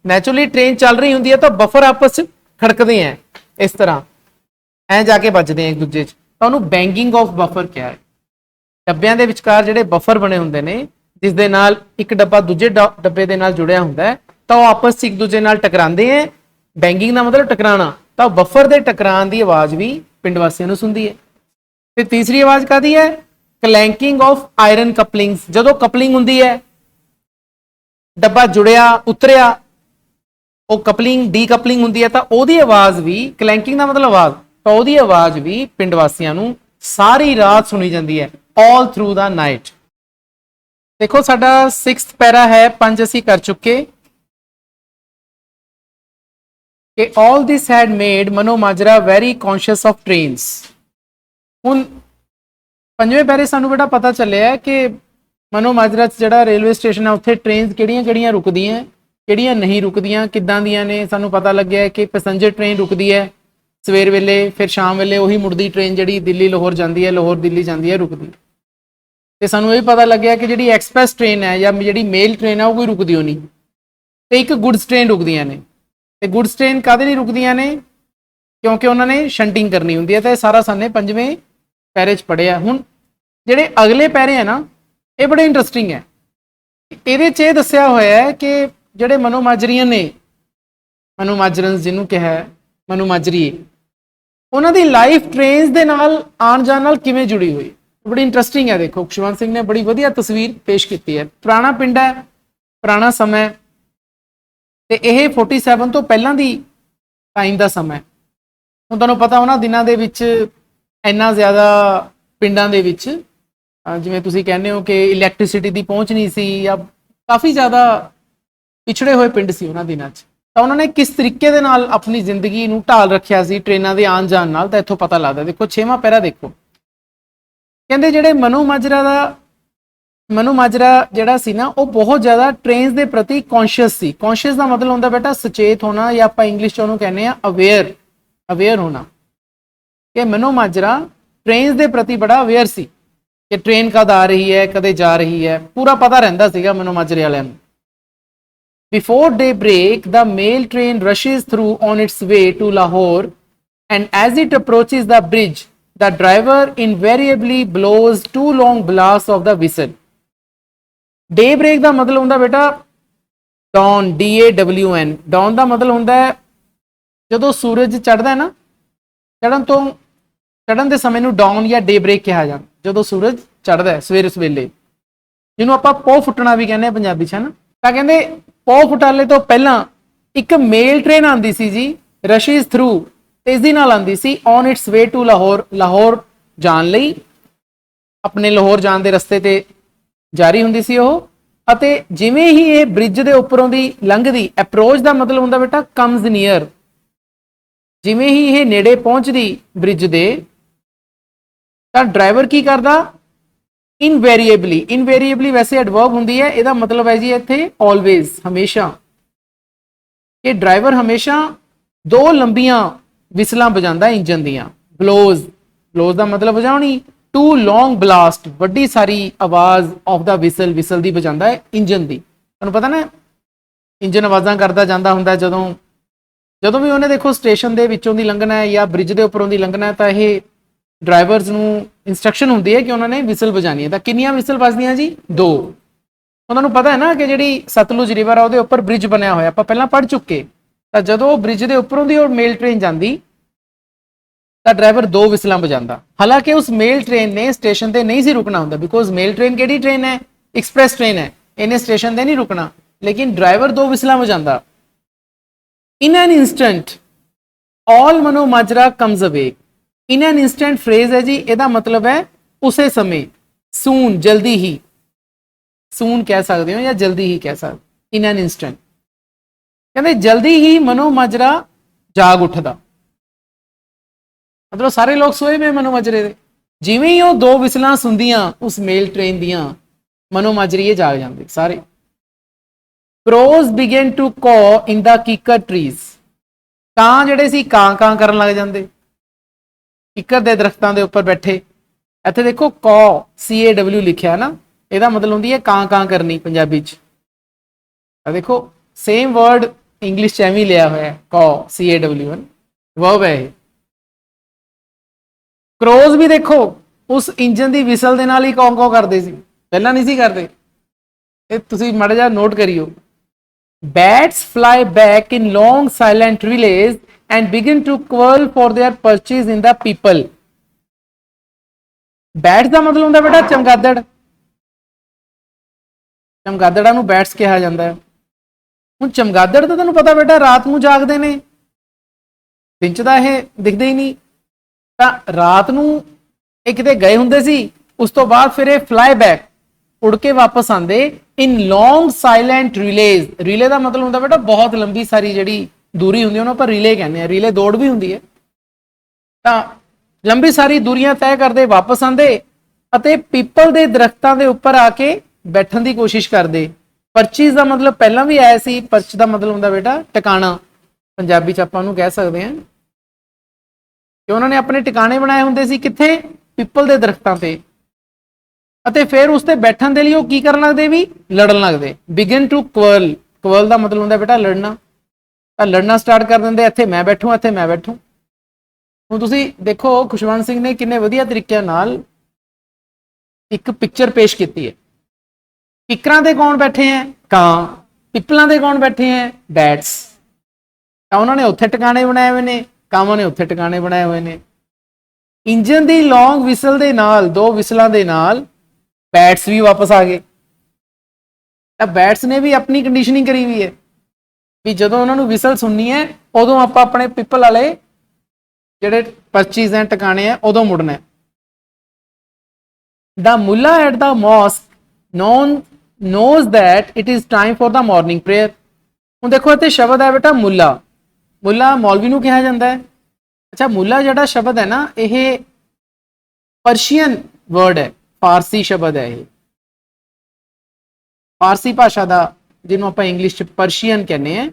ਨੈਚੁਰਲੀ ਟ੍ਰੇਨ ਚੱਲ ਰਹੀ ਹੁੰਦੀ ਹੈ ਤਾਂ ਬਫਰ ਆਪਸ ਚ ਖੜਕਦੇ ਆ, ਇਸ ਤਰ੍ਹਾਂ ਐ ਜਾ ਕੇ ਵੱਜਦੇ ਆ ਇੱਕ ਦੂਜੇ 'ਚ, ਤਾਂ ਉਹਨੂੰ ਬੈਂਕਿੰਗ ਆਫ ਬਫਰ ਕਿਹਾ ਹੈ। ਡੱਬਿਆਂ ਦੇ ਵਿਚਕਾਰ ਜਿਹੜੇ ਬਫਰ ਬਣੇ ਹੁੰਦੇ ਨੇ, ਜਿਸ ਦੇ ਨਾਲ ਇੱਕ ਡੱਬਾ ਦੂਜੇ ਡੱਬੇ ਦੇ ਨਾਲ ਜੁੜਿਆ ਹੁੰਦਾ ਹੈ, ਤਾਂ ਉਹ ਆਪਸ 'ਚ ਇੱਕ ਦੂਜੇ ਨਾਲ ਟਕਰਾਉਂਦੇ ਹੈ। ਬੈਂਕਿੰਗ ਦਾ ਮਤਲਬ ਟਕਰਾਣਾ, ਤਾਂ ਬਫਰ ਦੇ ਟਕਰਾਉਣ ਦੀ ਆਵਾਜ਼ ਵੀ ਪਿੰਡ ਵਾਸੀਆਂ ਨੂੰ ਸੁਣਦੀ ਹੈ। ਤੇ ਤੀਸਰੀ ਆਵਾਜ਼ ਕਾਹਦੀ ਹੈ? ਕਲੈਂਕਿੰਗ ਆਫ ਆਇਰਨ ਕਪਲਿੰਗਸ। ਜਦੋਂ ਕਪਲਿੰਗ ਹੁੰਦੀ ਹੈ, ਡੱਬਾ ਜੁੜਿਆ ਉਤਰਿਆ, ਉਹ ਕਪਲਿੰਗ ਡੀਕਪਲਿੰਗ ਹੁੰਦੀ ਹੈ, ਤਾਂ ਉਹਦੀ ਆਵਾਜ਼ ਵੀ, ਕਲੈਂਕਿੰਗ ਦਾ ਮਤਲਬ ਆਵਾਜ਼, ਤਾਂ ਉਹਦੀ ਆਵਾਜ਼ ਵੀ ਪਿੰਡ ਵਾਸੀਆਂ ਨੂੰ ਸਾਰੀ ਰਾਤ ਸੁਣੀ ਜਾਂਦੀ ਹੈ, all through the night। ਦੇਖੋ ਸਾਡਾ 6th ਪੈਰਾ ਹੈ, 5 ਅਸੀਂ ਕਰ ਚੁੱਕੇ ਕਿ all this had made Mano Majra very conscious of trains। ਹੁਣ 5ਵੇਂ ਪੈਰੇ ਸਾਨੂੰ ਬੇਟਾ ਪਤਾ ਚੱਲਿਆ ਕਿ ਮਨੋ ਮਾਜਰਾ 'ਚ ਜਿਹੜਾ ਰੇਲਵੇ ਸਟੇਸ਼ਨ ਹੈ ਉੱਥੇ ਟ੍ਰੇਨਸ ਕਿਹੜੀਆਂ ਰੁਕਦੀਆਂ, ਕਿਹੜੀਆਂ ਨਹੀਂ ਰੁਕਦੀਆਂ, ਕਿੱਦਾਂ ਦੀਆਂ ਨੇ। ਸਾਨੂੰ ਪਤਾ ਲੱਗਿਆ ਕਿ ਪੈਸੇਂਜਰ ਟ੍ਰੇਨ ਰੁਕਦੀ ਹੈ ਸਵੇਰ ਵੇਲੇ, ਫਿਰ ਸ਼ਾਮ ਵੇਲੇ ਉਹੀ ਮੁੜਦੀ ਟ੍ਰੇਨ ਜਿਹੜੀ ਦਿੱਲੀ ਲਾਹੌਰ ਜਾਂਦੀ ਹੈ, ਲਾਹੌਰ ਦਿੱਲੀ ਜਾਂਦੀ ਹੈ, ਰੁਕਦੀ। ਤੇ ਸਾਨੂੰ ਇਹ ਪਤਾ ਲੱਗਿਆ ਕਿ ਜਿਹੜੀ ਐਕਸਪ੍ਰੈਸ ਟ੍ਰੇਨ ਹੈ ਜਾਂ ਜਿਹੜੀ ਮੇਲ ਟ੍ਰੇਨ ਹੈ ਉਹ ਕੋਈ ਰੁਕਦੀ ਨਹੀਂ, ਤੇ ਇੱਕ ਗੁੱਡਸ ਟ੍ਰੇਨ ਰੁਕਦੀਆਂ ਨੇ। ਤੇ ਗੁੱਡਸ ਟ੍ਰੇਨ ਕਾਹਦੇ ਲਈ ਰੁਕਦੀਆਂ ਨੇ? ਕਿਉਂਕਿ ਉਹਨਾਂ ਨੇ ਸ਼ੰਟਿੰਗ ਕਰਨੀ ਹੁੰਦੀ ਹੈ। ਤੇ ਸਾਰਾ ਸਾਨੇ ਪੰਜਵੇਂ ਪੈਰੇ 'ਚ ਪੜ੍ਹਿਆ। ਹੁਣ ਜਿਹੜੇ ਅਗਲੇ ਪੈਰੇ ਹੈ ਨਾ, ਇਹ ਬੜੇ ਇੰਟਰਸਟਿੰਗ ਹੈ। ਇਹਦੇ 'ਚ ਇਹ ਦੱਸਿਆ ਹੋਇਆ ਹੈ ਕਿ ਜਿਹੜੇ ਮਨੋਮਾਜਰੀਅਨ ਨੇ, ਮਨੋਮਾਜਰਨਸ ਜਿਹਨੂੰ ਕਿਹਾ ਮਨੋ ਮਾਜਰੀਏ, ਉਹਨਾਂ ਦੀ ਲਾਈਫ ਟ੍ਰੇਨਸ ਦੇ ਨਾਲ ਆਉਣ ਜਾਣ ਨਾਲ ਕਿਵੇਂ ਜੁੜੀ ਹੋਈ, ਬੜੀ ਇੰਟਰਸਟਿੰਗ ਹੈ। ਦੇਖੋ ਖੁਸ਼ਵੰਤ ਸਿੰਘ ਨੇ ਬੜੀ ਵਧੀਆ ਤਸਵੀਰ ਪੇਸ਼ ਕੀਤੀ ਹੈ। ਪੁਰਾਣਾ ਪਿੰਡ ਹੈ, ਪੁਰਾਣਾ ਸਮਾਂ, ਤੇ ਇਹ 47 ਤੋਂ ਪਹਿਲਾਂ ਦੀ ਟਾਈਮ ਦਾ ਸਮਾਂ। ਹੁਣ ਤੁਹਾਨੂੰ ਪਤਾ ਉਹਨਾਂ ਦਿਨਾਂ ਦੇ ਵਿੱਚ ਇੰਨਾ ਜ਼ਿਆਦਾ ਪਿੰਡਾਂ ਦੇ ਵਿੱਚ ਜਿਵੇਂ ਤੁਸੀਂ ਕਹਿੰਦੇ ਹੋ ਕਿ ਇਲੈਕਟ੍ਰਿਸਿਟੀ ਦੀ ਪਹੁੰਚ ਨਹੀਂ ਸੀ, ਜਾਂ ਕਾਫੀ ਜ਼ਿਆਦਾ ਪਿਛੜੇ ਹੋਏ ਪਿੰਡ ਸੀ ਉਹਨਾਂ ਦਿਨਾਂ 'ਚ। ਤਾਂ ਉਹਨਾਂ ਨੇ ਕਿਸ ਤਰੀਕੇ ਦੇ ਨਾਲ ਆਪਣੀ ਜ਼ਿੰਦਗੀ ਨੂੰ ਢਾਲ ਰੱਖਿਆ ਸੀ ਟ੍ਰੇਨਾਂ ਦੇ ਆਉਣ ਜਾਣ ਨਾਲ, ਤਾਂ ਇੱਥੋਂ ਪਤਾ ਲੱਗਦਾ। ਦੇਖੋ 6ਵਾਂ ਪੈਰਾ ਦੇਖੋ, ਕਹਿੰਦੇ ਜਿਹੜੇ ਮਨੋ ਮਾਜਰਾ ਜਿਹੜਾ ਸੀ ਨਾ, ਉਹ ਬਹੁਤ ਜ਼ਿਆਦਾ ਟ੍ਰੇਨਸ ਦੇ ਪ੍ਰਤੀ ਕੌਨਸ਼ੀਅਸ ਸੀ। ਕੌਨਸ਼ੀਅਸ ਦਾ ਮਤਲਬ ਹੁੰਦਾ ਬੇਟਾ ਸੁਚੇਤ ਹੋਣਾ, ਜਾਂ ਆਪਾਂ ਇੰਗਲਿਸ਼ 'ਚ ਉਹਨੂੰ ਕਹਿੰਦੇ ਆ ਅਵੇਅਰ ਹੋਣਾ। ਕਿ ਮਨੋ ਮਾਜਰਾ ਟ੍ਰੇਨਸ ਦੇ ਪ੍ਰਤੀ ਬੜਾ ਅਵੇਅਰ ਸੀ ਕਿ ਟ੍ਰੇਨ ਕਦ ਆ ਰਹੀ ਹੈ, ਕਦੇ ਜਾ ਰਹੀ ਹੈ, ਪੂਰਾ ਪਤਾ ਰਹਿੰਦਾ ਸੀਗਾ ਮਨੋ ਮਾਜਰੇ ਵਾਲਿਆਂ ਨੂੰ। Before daybreak, the mail train rushes through on its way to Lahore, and as it approaches the bridge, the driver invariably blows 2 long blasts of the whistle. Daybreak ਦਾ ਮਤਲਬ ਹੁੰਦਾ ਬੇਟਾ dawn, DAWN। dawn ਦਾ ਮਤਲਬ ਹੁੰਦਾ ਹੈ ਜਦੋਂ ਸੂਰਜ ਚੜ੍ਹਦਾ ਹੈ ਨਾ, ਚੜ੍ਹਨ ਦੇ ਸਮੇਂ ਨੂੰ dawn ਜਾਂ daybreak ਕਿਹਾ ਜਾਂਦਾ। ਜਦੋਂ ਸੂਰਜ ਚੜ੍ਹਦਾ ਹੈ ਸਵੇਰੇ ਸਵੇਲੇ, ਜਿਹਨੂੰ ਆਪਾਂ ਪੋਹ ਫੁੱਟਣਾ ਵੀ ਕਹਿੰਦੇ ਆ ਪੰਜਾਬੀ 'ਚ, ਹੈ ਨਾ। ਤਾਂ ਕਹਿੰਦੇ ਪੋਹ ਫੁਟਾਲੇ ਤੋਂ ਪਹਿਲਾਂ ਇੱਕ ਮੇਲ ਟ੍ਰੇਨ ਆਉਂਦੀ ਸੀ ਜੀ, ਰਸ਼ਿਜ਼ ਥਰੂ, ਤੇਜ਼ੀ ਨਾਲ ਆਉਂਦੀ ਸੀ, on its way to Lahore ਜਾਣ ਲਈ, ਆਪਣੇ ਲਾਹੌਰ ਜਾਣ ਦੇ ਰਸਤੇ ਤੇ ਜਾਰੀ ਹੁੰਦੀ ਸੀ ਉਹ। ਅਤੇ ਜਿਵੇਂ ਹੀ ਇਹ ਬ੍ਰਿਜ ਦੇ ਉੱਪਰੋਂ ਦੀ ਲੰਘਦੀ, ਅਪਰੋਚ ਦਾ ਮਤਲਬ ਹੁੰਦਾ ਬੇਟਾ ਕਮਸ ਨੀਅਰ, ਜਿਵੇਂ ਹੀ ਇਹ ਨੇੜੇ ਪਹੁੰਚਦੀ ਬ੍ਰਿਜ ਦੇ, ਤਾਂ ਡਰਾਈਵਰ ਕੀ ਕਰਦਾ? ਇਨਵੇਰੀਏਬਲੀ ਵੈਸੇ ਐਡਵਰਬ ਹੁੰਦੀ ਹੈ, ਇਹਦਾ ਮਤਲਬ ਹੈ ਜੀ ਇੱਥੇ ਆਲਵੇਜ਼, ਹਮੇਸ਼ਾ। ਇਹ ਡਰਾਈਵਰ ਹਮੇਸ਼ਾ 2 ਲੰਬੀਆਂ ਵਿਸਲਾਂ ਵਜਾਉਂਦਾ ਇੰਜਨ ਦੀਆਂ। ਬਲੋਜ਼ ਦਾ ਮਤਲਬ ਵਜਾਉਣੀ, 2 ਲੌਂਗ ਬਲਾਸਟ, ਵੱਡੀ ਸਾਰੀ ਆਵਾਜ਼ ਆਫ ਦਾ ਵਿਸਲ ਦੀ ਵਜਾਉਂਦਾ ਹੈ ਇੰਜਨ ਦੀ। ਤੁਹਾਨੂੰ ਪਤਾ ਨਾ ਇੰਜਨ ਆਵਾਜ਼ਾਂ ਕਰਦਾ ਜਾਂਦਾ ਹੁੰਦਾ ਜਦੋਂ ਵੀ ਉਹਨੇ ਦੇਖੋ ਸਟੇਸ਼ਨ ਦੇ ਵਿੱਚੋਂ ਦੀ ਲੰਘਣਾ ਹੈ ਜਾਂ ਬ੍ਰਿਜ ਦੇ ਉੱਪਰੋਂ ਦੀ ਲੰਘਣਾ ਹੈ, ਤਾਂ ਇਹ ਡਰਾਈਵਰਸ ਨੂੰ ਇੰਸਟਰਕਸ਼ਨ ਹੁੰਦੀ ਹੈ ਕਿ ਉਹਨਾਂ ਨੇ ਵਿਸਲ ਵਜਾਣੀ ਹੈ। ਤਾਂ ਕਿੰਨੀਆਂ ਵਿਸਲ ਵੱਜਦੀਆਂ ਜੀ? 2। ਉਹਨਾਂ ਨੂੰ ਪਤਾ ਹੈ ਨਾ ਕਿ ਜਿਹੜੀ ਸਤਲੁਜ ਰਿਵਰ ਆ ਉਹਦੇ ਉੱਪਰ ਬ੍ਰਿਜ ਬਣਿਆ ਹੋਇਆ, ਆਪਾਂ ਪਹਿਲਾਂ ਪੜ੍ਹ ਚੁੱਕੇ। ਤਾਂ ਜਦੋਂ ਉਹ ਬ੍ਰਿਜ ਦੇ ਉੱਪਰੋਂ ਦੀ ਉਹ ਮੇਲ ਟ੍ਰੇਨ ਜਾਂਦੀ, ਤਾਂ ਡਰਾਈਵਰ 2 ਵਿਸਲਾਂ ਵਜਾਉਂਦਾ। ਹਾਲਾਂਕਿ ਉਸ ਮੇਲ ਟ੍ਰੇਨ ਨੇ ਸਟੇਸ਼ਨ ਤੇ ਨਹੀਂ ਸੀ ਰੁਕਣਾ ਹੁੰਦਾ, ਬਿਕੋਜ਼ ਮੇਲ ਟ੍ਰੇਨ ਕਿਹੜੀ ਟ੍ਰੇਨ ਹੈ? ਐਕਸਪ੍ਰੈਸ ਟ੍ਰੇਨ ਹੈ, ਇਹਨੇ ਸਟੇਸ਼ਨ ਤੇ ਨਹੀਂ ਰੁਕਣਾ। ਲੇਕਿਨ ਡਰਾਈਵਰ 2 ਵਿਸਲਾਂ ਵਜਾਉਂਦਾ। ਇਨ ਐਨ ਇੰਸਟੈਂਟ ਆਲ ਮਨੋ ਮਾਜਰਾ ਕਮਸ ਅਵੇ। ਇਨ ਐਨ ਇੰਸਟੈਂਟ ਫਰੇਜ਼ ਹੈ ਜੀ, ਇਹਦਾ ਮਤਲਬ ਹੈ ਉਸੇ ਸਮੇਂ, ਸੂਨ, ਜਲਦੀ ਹੀ, ਸੂਨ ਕਹਿ ਸਕਦੇ ਹੋ ਜਾਂ ਜਲਦੀ ਹੀ ਕਹਿ ਸਕਦੇ। ਇਨ ਐਨ ਇੰਸਟੈਂਟ ਕਹਿੰਦੇ ਜਲਦੀ ਹੀ ਮਨੋ ਮਾਜਰਾ ਜਾਗ ਉੱਠਦਾ, ਮਤਲਬ ਸਾਰੇ ਲੋਕ ਸੋਏ ਪਏ ਮਨੋ ਮਾਜਰੇ ਦੇ। ਜਿਵੇਂ ਹੀ ਉਹ 2 ਵਿਸਲਾਂ ਸੁਣਦੀਆਂ ਉਸ ਮੇਲ ਟ੍ਰੇਨ ਦੀਆਂ, ਮਨੋ ਮਾਜਰੀਏ ਜਾਗ ਜਾਂਦੇ ਸਾਰੇ। Crows began to caw in the Kikkar trees। ਕਾਂ ਜਿਹੜੇ ਸੀ ਕਾਂ ਕਰਨ ਲੱਗ ਜਾਂਦੇ ਕਿੱਕਰ ਦੇ ਦਰਖਤਾਂ ਦੇ ਉੱਪਰ ਬੈਠੇ। ਇੱਥੇ ਦੇਖੋ caw, CAW ਲਿਖਿਆ ਨਾ, ਇਹਦਾ ਮਤਲਬ ਹੁੰਦੀ ਹੈ ਕਾਂ ਕਰਨੀ ਪੰਜਾਬੀ 'ਚ। ਦੇਖੋ ਸੇਮ ਵਰਡ ਇੰਗਲਿਸ਼ 'ਚ ਐਵੇਂ ਲਿਆ ਹੋਇਆ, caw, CAW, ਵਰਬ ਹੈ ਇਹ। ਕਰੋਜ਼ ਵੀ ਦੇਖੋ ਉਸ ਇੰਜਨ ਦੀ ਵਿਸਲ ਦੇ ਨਾਲ ਹੀ ਕੌਂ ਕਰਦੇ ਸੀ, ਪਹਿਲਾਂ ਨਹੀਂ ਸੀ ਕਰਦੇ। ਇਹ ਤੁਸੀਂ ਮਾੜਾ ਜਿਹਾ ਨੋਟ ਕਰਿਓ। Bats fly back in long silent relays and begin to quarrel for their perches in the people। Bats ਦਾ ਮਤਲਬ ਹੁੰਦਾ ਬੇਟਾ ਚਮਗਾਦੜ, ਚਮਗਾਦੜਾਂ ਨੂੰ ਬੈਟਸ ਕਿਹਾ ਜਾਂਦਾ ਹੈ। ਹੁਣ ਚਮਗਾਦੜ ਤਾਂ ਤੁਹਾਨੂੰ ਪਤਾ ਬੇਟਾ ਰਾਤ ਨੂੰ ਜਾਗਦੇ ਨੇ, ਦਿਨ 'ਚ ਤਾਂ ਇਹ ਦਿਖਦੇ ਹੀ ਨਹੀਂ। ਤਾਂ ਰਾਤ ਨੂੰ ਇਹ ਕਿਤੇ ਗਏ ਹੁੰਦੇ ਸੀ, ਉਸ ਤੋਂ ਬਾਅਦ ਫਿਰ ਇਹ ਫਲਾਈ ਬੈਕ, ਉੜ ਕੇ ਵਾਪਸ ਆਉਂਦੇ ਇਨ ਲੌਂਗ ਸਾਇਲੈਂਟ ਰਿਲੇਜ਼। ਰਿਲੇ ਦਾ ਮਤਲਬ ਹੁੰਦਾ ਬੇਟਾ ਬਹੁਤ ਲੰਬੀ ਸਾਰੀ ਜਿਹੜੀ ਦੂਰੀ ਹੁੰਦੀ ਉਹਨੂੰ ਆਪਾਂ ਰਿਲੇ ਕਹਿੰਦੇ ਆ। ਰਿਲੇ ਦੌੜ ਵੀ ਹੁੰਦੀ ਹੈ। ਤਾਂ ਲੰਬੀ ਸਾਰੀ ਦੂਰੀਆਂ ਤੈਅ ਕਰਦੇ ਵਾਪਸ ਆਉਂਦੇ ਅਤੇ ਪੀਪਲ ਦੇ ਦਰਖਤਾਂ ਦੇ ਉੱਪਰ ਆ ਕੇ बैठन की कोशिश करते। परचीज का मतलब पहला भी आया सी, परच का मतलब होंगे बेटा टिकाणा, पंजाबी च आपां नूं कह सकते हैं कि उन्होंने अपने टिकाणे बनाए होंगे सी कित्थे, पिपल के दरख्तों पर। ਅਤੇ फिर उसते बैठन के लिए की करन लगते भी लड़न लगते। बिगिन टू क्वर्ल, क्वर्ल का मतलब होंगे बेटा लड़ना, लड़ना स्टार्ट कर देंगे, इत्थे मैं बैठूँ इत्थे मैं बैठूँ। ਹੁਣ ਤੁਸੀਂ देखो खुशवंत सिंह ने किन्ने वधिया तरीके नाल एक पिक्चर पेश की है। किकरां दे कौन बैठे हैं, कां, पिपलों दे कौन बैठे हैं, बैट्स। उन्होंने उत्थे टिकाणे बनाए हुए ने, कावां ने उत्थे टिकाणे बनाए हुए ने। इंजन की लॉन्ग विसल दे नाल, दो विसलों के नाल बैट्स भी वापस आ गए। बैट्स ने भी अपनी कंडीशनिंग करी हुई है भी जो उन्होंने विसल सुननी है उदों आप अपने पिपल वाले जेडे परचीज हैं टिकाने हैं उदों मुड़ना है। The mullah at the mosque knows that it is time for the morning prayer. हुण देखो इत्थे शब्द है बेटा मुला, मुला मौलवी नूं कहा जाता है। अच्छा मुला जिहड़ा शब्द है ना यह परशियन वर्ड है, फारसी शब्द है। यह फारसी भाषा का जिन्होंने आप इंग्लिश परशियन कहने हैं,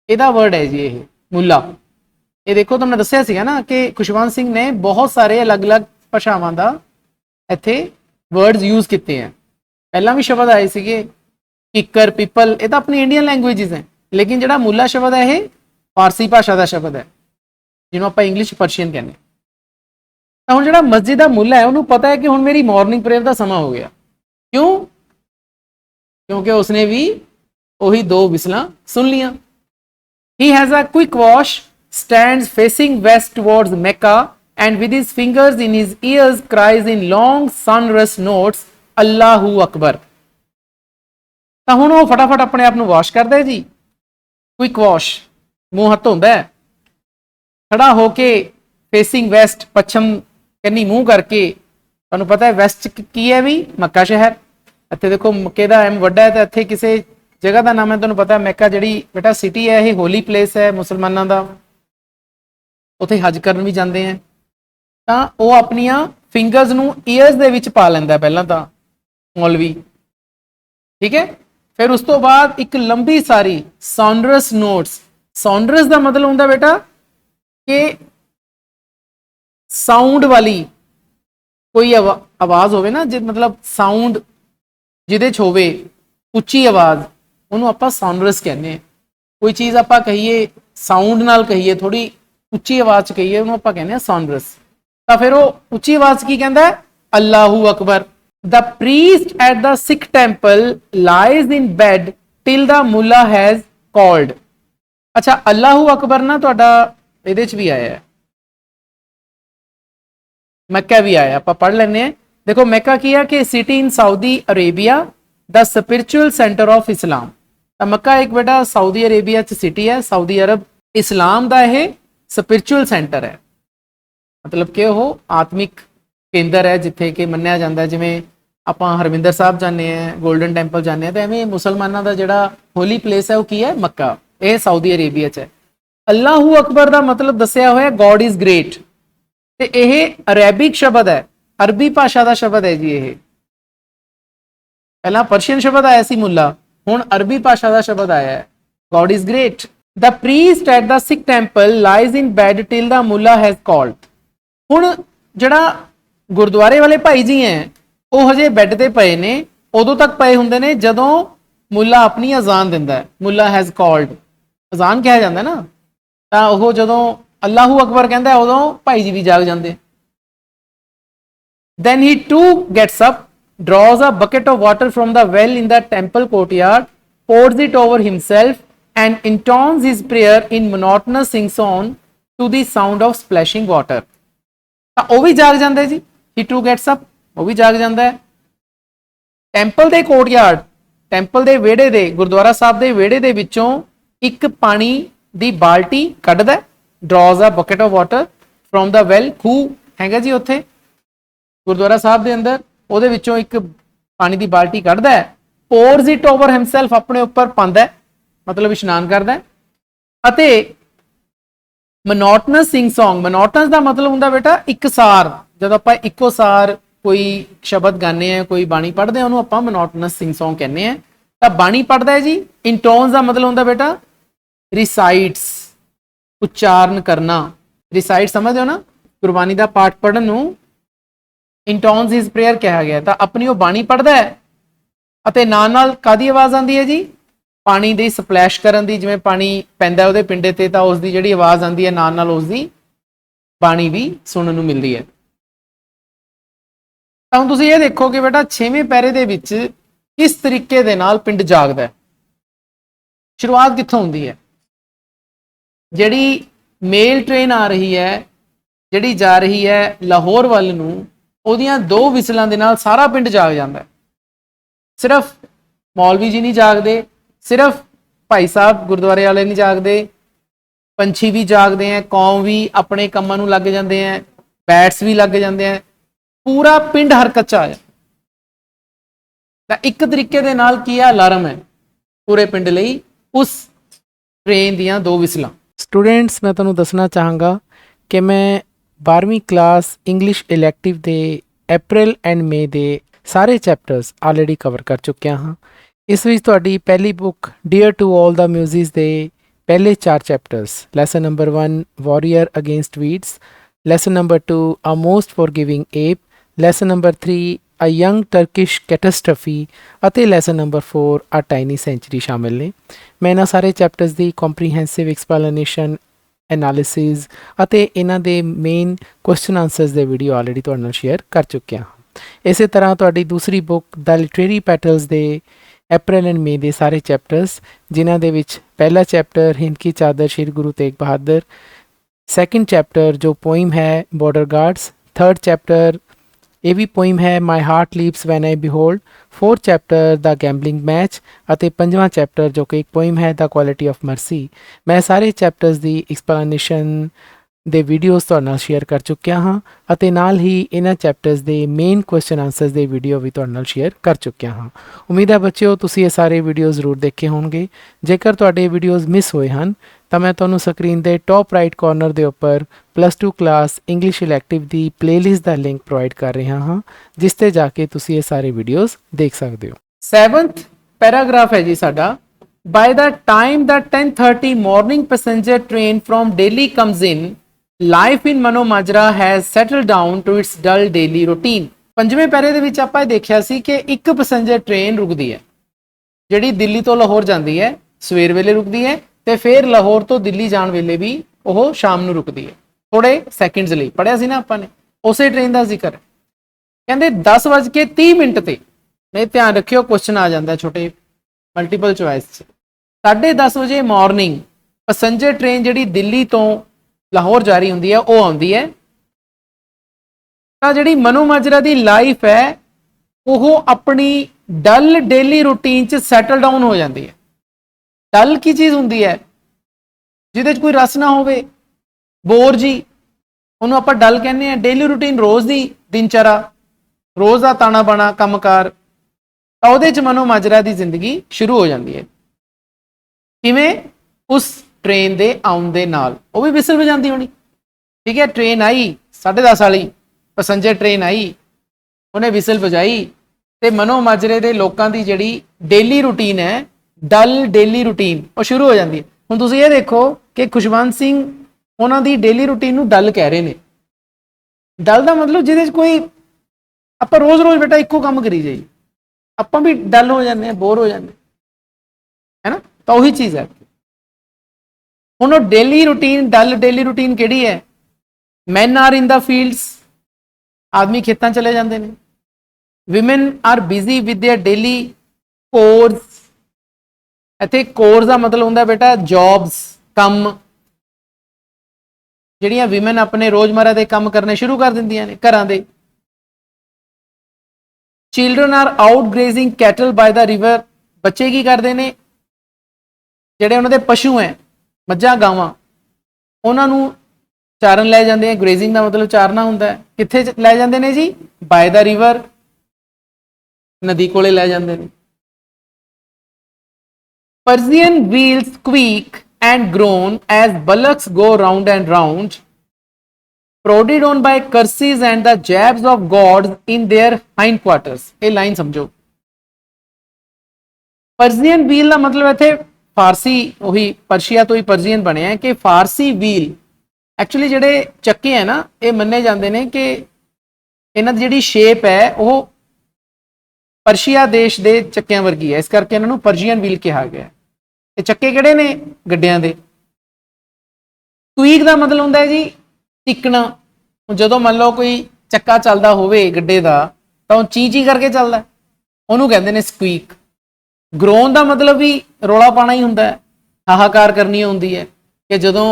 यदा वर्ड है जी ये मुला। ये देखो तुमने दसिया सीगा ना कि खुशवंत सिंह ने बहुत सारे अलग अलग भाषावां का इत्थे वर्ड्स यूज किए हैं। पहला भी शब्द आए थे किकर, पीपल, ये तो अपनी इंडियन लैंग्वेजेस हैं, लेकिन जो मुला शब्द है ये फारसी भाषा का शब्द है जिन्होंने आप इंग्लिश परशियन कहने। तो हुण जिहड़ा मस्जिद का मुला है उन्होंने पता है कि हुण मेरी मॉर्निंग प्रेयर का समा हो गया। क्यों? क्योंकि उसने भी वही दो विसलां सुन लिया। He has a quick wash, stands facing west towards Mecca, and with his fingers in his ears cries in long sonorous notes, Allahu Akbar। तो हुण वो फटाफट अपने आप नूं वॉश करदा है जी, क्विक वॉश, मूँह हत्थ धोंदा है, खड़ा होके फेसिंग वेस्ट, पश्चिम कन्नी मूँह करके। तुहानूं पता है वैस्ट की है भी मक्का शहर। इत्थे देखो मक्के का एम वड्डा है, तो इत्थे किसी जगह का नाम है तुहानूं पता है मैका जिहड़ी बेटा सिटी है, ये होली प्लेस है मुसलमानों का, उत्थे हज करन भी जाते हैं। तो वह अपनिया फिंगर्स नूं ईयर्स दे विच पा लैंदा पहलां तां मौलवी, ठीक है। फिर उस तो बाद एक लंबी सारी सॉन्डरस नोट्स, सॉन्डरस का मतलब होंदा बेटा कि साउंड वाली कोई आवाज होवे ना, मतलब साउंड जिहदे च होवे उच्ची आवाज, उन्होंने आप सॉनरस कहने। कोई चीज़ आप कहीए साउंड नाल कहीए, थोड़ी उच्ची आवाज कहीए, उन्होंने आप कहने सॉनरस। तो फिर वो उच्ची आवाज की कहता है, Allahu Akbar. The priest at the Sikh temple lies in bed till the मुला हैज कॉल्ड। अच्छा अल्लाहू अकबर ना तुहाडा इहदे च भी आया है, मक्का भी आया, आप पढ़ लेने हैं। देखो मक्का की है कि city in Saudi Arabia the spiritual centre of Islam. Mecca एक बेटा सऊदी अरेबिया च सिटी है, सऊदी अरब इस्लाम का यह स्पिरिचुअल सेंटर है, मतलब कि वो आत्मिक केंद्र है जिथे कि मन्निया जाता है। जिमें आप हरमिंदर साहब जाने हैं, गोल्डन टैंपल जाने, तो एवं मुसलमानों का जोड़ा होली प्लेस है वो की है मक्का, यह सऊदी अरेबिया च है। अल्लाहू अकबर का मतलब दसिया हुआ गॉड इज ग्रेट, तो यह अरेबिक शब्द है, अरबी भाषा का शब्द है जी। ये पहला परशियन शब्द आया सी मुला, हुण अरबी भाषा का शब्द आया है God is great. The priest at the Sikh temple lies in bad till the मुला हैज कॉल्ड। हुण जिहड़ा गुरुद्वारे वाले भाई जी हैं वो हजे बैड ते पए ने, उदों तक पए हुंदे ने जदों मुला अपनी अजान दिंदा है, मुला हैज कॉल्ड, अजान कहा जाता है ना, तो वह जदों अल्लाहू अकबर कहता है उदों भाई जी भी जाग जाते। Then he too gets up, draws a bucket of water from the well in the temple courtyard, pours it over himself, and intones his prayer in monotonous sing-song to the sound of splashing water. वो भी जाग जाता है जी, he too gets up, वो भी जाग जाता है। टैंपल के कोर्टयार्ड, टैंपल के वेड़े दे, गुरुद्वारा साहब के वेड़े दे विचों एक पानी की बाल्टी कढ़दा है, draws a bucket of water from the well, खूह हैगा जी उत्थे गुरुद्वारा साहब के अंदर, ਉਹਦੇ ਵਿੱਚੋਂ एक पानी की बाल्टी कढ़दा है, पोर्स इट ओवर हिमसैल्फ, अपने उपर पांदा है, मतलब इशनान करदा है। अते मोनोटनस सिंग सॉन्ग, मोनोटनस का मतलब हुंदा बेटा इकसार, जब आप इको सार कोई शब्द गाने हैं, कोई बाणी पढ़ते हैं, उन्होंने आपां मोनोटोनस सिंग सॉन्ग कहने हैं। तो बाणी पढ़ता है जी, इंटोन्स का मतलब होता बेटा रिसाइट्स, उच्चारण करना। रिसाइट समझते हो ना, गुरबाणी का पाठ पढ़न नूं इंटोन्स इज प्रेयर कहा गया। तो अपनी वो बाणी पढ़ता है ਅਤੇ ਨਾਲ ਨਾਲ ਕਾਦੀ ਆਵਾਜ਼ ਆਉਂਦੀ ਹੈ ਜੀ, ਪਾਣੀ ਦੀ ਸਪਲੈਸ਼ ਕਰਨ ਦੀ। ਜਿਵੇਂ ਪਾਣੀ ਪੈਂਦਾ ਉਹਦੇ ਪਿੰਡੇ ਤੇ ਤਾਂ ਉਸ ਦੀ ਜਿਹੜੀ ਆਵਾਜ਼ ਆਉਂਦੀ ਹੈ, ਨਾਲ ਨਾਲ ਉਸ ਦੀ ਬਾਣੀ ਵੀ ਸੁਣਨ ਨੂੰ ਮਿਲਦੀ ਹੈ। ਤਾਂ ਹੁਣ ਤੁਸੀਂ ਇਹ ਦੇਖੋ ਕਿ ਬੇਟਾ 6ਵੇਂ ਪੈਰੇ ਦੇ ਵਿੱਚ ਕਿਸ ਤਰੀਕੇ ਦੇ ਨਾਲ ਪਿੰਡ ਜਾਗਦਾ ਹੈ। ਸ਼ੁਰੂਆਤ ਕਿੱਥੋਂ ਹੁੰਦੀ ਹੈ? ਜਿਹੜੀ ਮੇਲ ਟ੍ਰੇਨ ਆ ਰਹੀ ਹੈ, ਜਿਹੜੀ ਜਾ ਰਹੀ ਹੈ ਲਾਹੌਰ ਵੱਲ ਨੂੰ, ਉਹਦੀਆਂ 2 ਵਿਸਲਾਂ ਦੇ ਨਾਲ ਸਾਰਾ ਪਿੰਡ ਜਾਗ ਜਾਂਦਾ ਹੈ। सिर्फ मौलवी जी नहीं जागते, सिर्फ भाई साहब गुरुद्वारे वाले नहीं जागते, पंछी भी जागते हैं, कौम भी अपने कामों नूं लग जाते हैं, बैट्स भी लग जाते हैं, पूरा पिंड हरकत च आ जाए। एक तरीके दे नाल की अलार्म है पूरे पिंड लई उस ट्रेन दियां 2 विसलां। स्टूडेंट्स, मैं तुहानूं दसना चाहांगा कि मैं 12वीं क्लास इंग्लिश इलैक्टिव दे अप्रैल एंड मई दे ਸਾਰੇ ਚੈਪਟਰਸ ਆਲਰੇਡੀ ਕਵਰ ਕਰ ਚੁੱਕਿਆ ਹਾਂ। ਇਸ ਵਿੱਚ ਤੁਹਾਡੀ ਪਹਿਲੀ book dear to all the muses ਦੇ ਪਹਿਲੇ 4 chapters, lesson number 1 warrior against weeds, lesson number 2 a most forgiving ape, lesson number 3 a young Turkish catastrophe ਅਤੇ lesson number 4 a tiny sanctuary ਸ਼ਾਮਿਲ ਨੇ। ਮੈਂ ਇਹਨਾਂ ਸਾਰੇ ਚੈਪਟਰਸ ਦੀ ਕੰਪਰੀਹੈਂਸਿਵ ਐਕਸਪਲੇਨੇਸ਼ਨ, ਐਨਾਲਿਸਿਸ ਅਤੇ ਇਹਨਾਂ ਦੇ ਮੇਨ ਕੁਐਸਚਨ ਆਨਸਰਸ ਦੇ ਵੀਡੀਓ ਆਲਰੇਡੀ ਤੁਹਾਡੇ ਨਾਲ ਸ਼ੇਅਰ ਕਰ ਚੁੱਕਿਆ ਹਾਂ। ਇਸੇ ਤਰ੍ਹਾਂ ਤੁਹਾਡੀ ਦੂਸਰੀ ਬੁੱਕ ਦ ਲਿਟਰੇਰੀ ਪੈਟਲਸ ਦੇ ਅਪ੍ਰੈਲ ਐਂਡ ਮਈ ਦੇ ਸਾਰੇ ਚੈਪਟਰਸ, ਜਿਨ੍ਹਾਂ ਦੇ ਵਿੱਚ ਪਹਿਲਾ chapter Hind Ki Chadar Shri Guru Tegh Bahadur, second chapter ਜੋ ਪੋਇਮ ਹੈ ਬਾਰਡਰ ਗਾਰਡਸ, ਥਰਡ ਚੈਪਟਰ ਇਹ ਵੀ ਪੋਇਮ ਹੈ my heart leaps when I behold, fourth chapter the gambling match ਅਤੇ ਪੰਜਵਾਂ ਚੈਪਟਰ ਜੋ ਕਿ ਇੱਕ ਪੋਇਮ ਹੈ ਦ ਕੁਆਲਿਟੀ ਆਫ ਮਰਸੀ। ਮੈਂ ਸਾਰੇ ਚੈਪਟਰਸ ਦੀ ਐਕਸਪਲੇਨੇਸ਼ਨ ਦੇ ਵੀਡੀਓਜ਼ ਤੁਹਾਡੇ ਨਾਲ ਸ਼ੇਅਰ ਕਰ ਚੁੱਕਿਆ ਹਾਂ ਅਤੇ ਨਾਲ ਹੀ ਇਹਨਾਂ ਚੈਪਟਰਸ ਦੇ ਮੇਨ ਕੁਐਸਚਨ ਆਨਸਰਸ ਦੇ ਵੀਡੀਓ ਵੀ ਤੁਹਾਡੇ ਨਾਲ ਸ਼ੇਅਰ ਕਰ ਚੁੱਕਿਆ ਹਾਂ। ਉਮੀਦ ਹੈ ਬੱਚਿਓ ਤੁਸੀਂ ਇਹ ਸਾਰੇ ਵੀਡੀਓ ਜ਼ਰੂਰ ਦੇਖੇ ਹੋਣਗੇ। ਜੇਕਰ ਤੁਹਾਡੇ ਵੀਡੀਓਜ਼ ਮਿਸ ਹੋਏ ਹਨ ਤਾਂ ਮੈਂ ਤੁਹਾਨੂੰ ਸਕਰੀਨ ਦੇ ਟੌਪ ਰਾਈਟ ਕਾਰਨਰ ਦੇ ਉੱਪਰ +2 ਕਲਾਸ ਇੰਗਲਿਸ਼ ਇਲੈਕਟਿਵ ਦੀ ਪਲੇਲਿਸਟ ਦਾ ਲਿੰਕ ਪ੍ਰੋਵਾਈਡ ਕਰ ਰਿਹਾ ਹਾਂ, ਜਿਸ ਤੇ ਜਾ ਕੇ ਤੁਸੀਂ ਇਹ ਸਾਰੇ ਵੀਡੀਓਜ਼ ਦੇਖ ਸਕਦੇ ਹੋ। 7th ਪੈਰਾਗ੍ਰਾਫ ਹੈ ਜੀ ਸਾਡਾ, by the time the 10:30 morning passenger train from Delhi comes in, life in Mano Majra has settle down to its dull daily routine. 5ਵੇਂ ਪੈਰੇ ਦੇ ਵਿੱਚ ਆਪਾਂ ਇਹ ਦੇਖਿਆ ਸੀ ਕਿ ਇੱਕ ਪੈਸੇਂਜਰ ਟ੍ਰੇਨ ਰੁਕਦੀ ਹੈ, ਜਿਹੜੀ ਦਿੱਲੀ ਤੋਂ ਲਾਹੌਰ ਜਾਂਦੀ ਹੈ, ਸਵੇਰ ਵੇਲੇ ਰੁਕਦੀ ਹੈ ਤੇ ਫਿਰ ਲਾਹੌਰ ਤੋਂ ਦਿੱਲੀ ਜਾਣ ਵੇਲੇ ਵੀ ਉਹ ਸ਼ਾਮ ਨੂੰ ਰੁਕਦੀ ਹੈ, ਥੋੜੇ ਸੈਕਿੰਡਸ ਲਈ। ਪੜਿਆ ਸੀ ਨਾ ਆਪਾਂ ਨੇ, ਉਸੇ ਟ੍ਰੇਨ ਦਾ ਜ਼ਿਕਰ ਹੈ। ਕਹਿੰਦੇ 10:30 ਤੇ, ਨਹੀਂ ਧਿਆਨ ਰੱਖਿਓ ਕੁਐਸਚਨ ਆ ਜਾਂਦਾ ਛੋਟੇ ਮਲਟੀਪਲ ਚੁਆਇਸ 'ਚ, 10:30 ਵਜੇ ਮਾਰਨਿੰਗ ਪੈਸੇਂਜਰ ਟ੍ਰੇਨ ਜਿਹੜੀ ਦਿੱਲੀ ਤੋਂ ਲਾਹੌਰ ਜਾ ਰਹੀ ਹੁੰਦੀ ਹੈ ਉਹ ਆਉਂਦੀ ਹੈ। ਤਾਂ ਜਿਹੜੀ ਮਨੋ ਮਾਜਰਾ ਦੀ ਲਾਈਫ ਹੈ ਉਹ ਆਪਣੀ ਡਲ ਡੇਲੀ ਰੂਟੀਨ 'ਚ ਸੈਟਲ ਡਾਊਨ ਹੋ ਜਾਂਦੀ ਹੈ। ਡਲ ਕੀ ਚੀਜ਼ ਹੁੰਦੀ ਹੈ? ਜਿਹਦੇ 'ਚ ਕੋਈ ਰਸ ਨਾ ਹੋਵੇ, ਬੋਰ ਜੀ, ਉਹਨੂੰ ਆਪਾਂ ਡਲ ਕਹਿੰਦੇ ਹਾਂ। ਡੇਲੀ ਰੂਟੀਨ ਰੋਜ਼ ਦੀ ਦਿਨਚਰਾ, ਰੋਜ਼ ਦਾ ਤਾਣਾ ਬਾਣਾ ਕੰਮਕਾਰ, ਤਾਂ ਉਹਦੇ 'ਚ ਮਨੋ ਮਾਜਰਾ ਦੀ ਜ਼ਿੰਦਗੀ ਸ਼ੁਰੂ ਹੋ ਜਾਂਦੀ ਹੈ। ਕਿਵੇਂ? ਉਸ ਟ੍ਰੇਨ ਦੇ ਆਉਣ ਦੇ ਨਾਲ। ਉਹ ਵੀ ਵਿਸਲ ਵਜਾਉਂਦੀ ਹੋਣੀ, ਠੀਕ ਹੈ। ਟ੍ਰੇਨ ਆਈ 10:30 ਵਾਲੀ, ਪੈਸੇਂਜਰ ਟ੍ਰੇਨ ਆਈ, ਉਹਨੇ ਵਿਸਲ ਵਜਾਈ ਤੇ ਮਨੋ ਮਾਜਰੇ ਦੇ ਲੋਕਾਂ ਦੀ ਜਿਹੜੀ ਡੇਲੀ ਰੂਟੀਨ ਹੈ, ਡਲ ਡੇਲੀ ਰੂਟੀਨ, ਉਹ ਸ਼ੁਰੂ ਹੋ ਜਾਂਦੀ ਹੈ। ਹੁਣ ਤੁਸੀਂ ਇਹ ਦੇਖੋ ਕਿ ਖੁਸ਼ਵੰਤ ਸਿੰਘ ਉਹਨਾਂ ਦੀ ਡੇਲੀ ਰੂਟੀਨ ਨੂੰ ਡਲ ਕਹਿ ਰਹੇ ਨੇ। ਡਲ ਦਾ ਮਤਲਬ ਜਿਹਦੇ 'ਚ ਕੋਈ, ਆਪਾਂ ਰੋਜ਼ ਰੋਜ਼ ਬੇਟਾ ਇੱਕੋ ਕੰਮ ਕਰੀ ਜਾਈਏ, ਆਪਾਂ ਵੀ ਡਲ ਹੋ ਜਾਂਦੇ ਹਾਂ, ਬੋਰ ਹੋ ਜਾਂਦੇ ਹੈ ਨਾ। ਤਾਂ ਉਹੀ ਚੀਜ਼ ਹੈ। ਹੁਣ ਉਹ ਡੇਲੀ ਰੂਟੀਨ, ਡਲ ਡੇਲੀ ਰੂਟੀਨ ਕਿਹੜੀ ਹੈ? ਮੈਨ ਆਰ ਇਨ ਦਾ ਫੀਲਡਸ, ਆਦਮੀ ਖੇਤਾਂ ਚਲੇ ਜਾਂਦੇ ਨੇ। Women are busy with their daily chores. ਇੱਥੇ ਕੋਰਸ ਦਾ ਮਤਲਬ ਹੁੰਦਾ ਬੇਟਾ ਜੌਬਸ, ਕੰਮ। ਜਿਹੜੀਆਂ ਵਿਮਨ ਆਪਣੇ ਰੋਜ਼ਮਰਾ ਦੇ ਕੰਮ ਕਰਨੇ ਸ਼ੁਰੂ ਕਰ ਦਿੰਦੀਆਂ ਨੇ ਘਰਾਂ ਦੇ। Children are out grazing cattle by the river. ਬੱਚੇ ਕੀ ਕਰਦੇ ਨੇ? ਜਿਹੜੇ ਉਹਨਾਂ ਦੇ ਪਸ਼ੂ ਹੈ, ਮੱਝਾਂ ਗਾਵਾਂ, ਉਹਨਾਂ ਨੂੰ ਚਾਰਨ ਲੈ ਜਾਂਦੇ ਆ। ਗ੍ਰੇਜ਼ਿੰਗ ਦਾ ਮਤਲਬ ਚਾਰਨਾ ਹੁੰਦਾ ਹੈ। ਕਿੱਥੇ ਲੈ ਜਾਂਦੇ ਨੇ ਜੀ? ਬਾय द ਰਿਵਰ, ਨਦੀ ਕੋਲੇ ਲੈ ਜਾਂਦੇ ਨੇ। Persian wheels squeak and groan as bullocks go round and round. Prodded on by curses and the jabs of goads in their hind quarters. ये लाइन समझो। पर्जियन व्हील का मतलब इत्थे फारसी वही पर्शिया तो ही पर्जियन बने हैं कि फारसी व्हील एक्चुअली जिहड़े चक्के है ना ये मन्ने जाते हैं कि इन्हां दी जिहड़ी शेप है वो पर्शिया देश के चक्कियां वर्गी है, इस करके इन्हों पर्जियन व्हील कहा गया। ये चक्के किहड़े ने गड्डियां दे। ट्वीक का मतलब होंदा है जी टिकना। जो मान लो कोई चक्का चलता होवे गड्डे का तो ची ची करके चलता, उन्होंने कहते हैं स्क्वीक। ग्रोन का मतलब भी रौला पाना ही होंदा है, हाहाकार करनी होंदी है कि जदों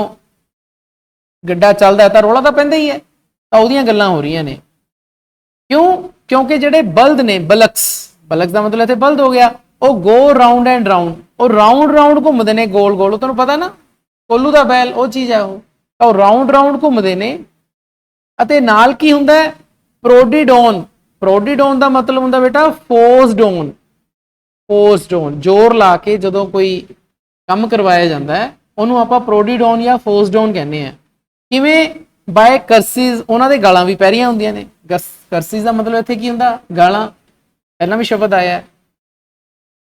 गड्ढा चलता तो रौला तो पैंदा ही है। तो उहदियां गल्लां हो रही ने। क्यों? क्योंकि जिहड़े बल्द ने बलक्स, बलक्स का मतलब इत्थे बल्द हो गया, वो गो राउंड एंड राउंड, और राउंड राउंड घूमते हैं गोल गोल। तुहानूं पता ना कोल्लू का बैल वो चीज़ है, वो राउंड राउंड घूमते हैं। अते नाल की हुंदा है प्रोडिडोन। प्रोडिडोन का मतलब हुंदा बेटा फोर्सड ऑन। फोर्सड ऑन जोर ला के जदों कोई काम करवाया जाता है उन्होंने आपां प्रोडिडोन या फोर्सड ऑन कहने हैं। किवें? बाय कर्सिस, उन्होंने गालां भी पैरियां होंदियां ने। कर्सिस का मतलब इत्थे की हुंदा गालां, पहलां भी शब्द आया है।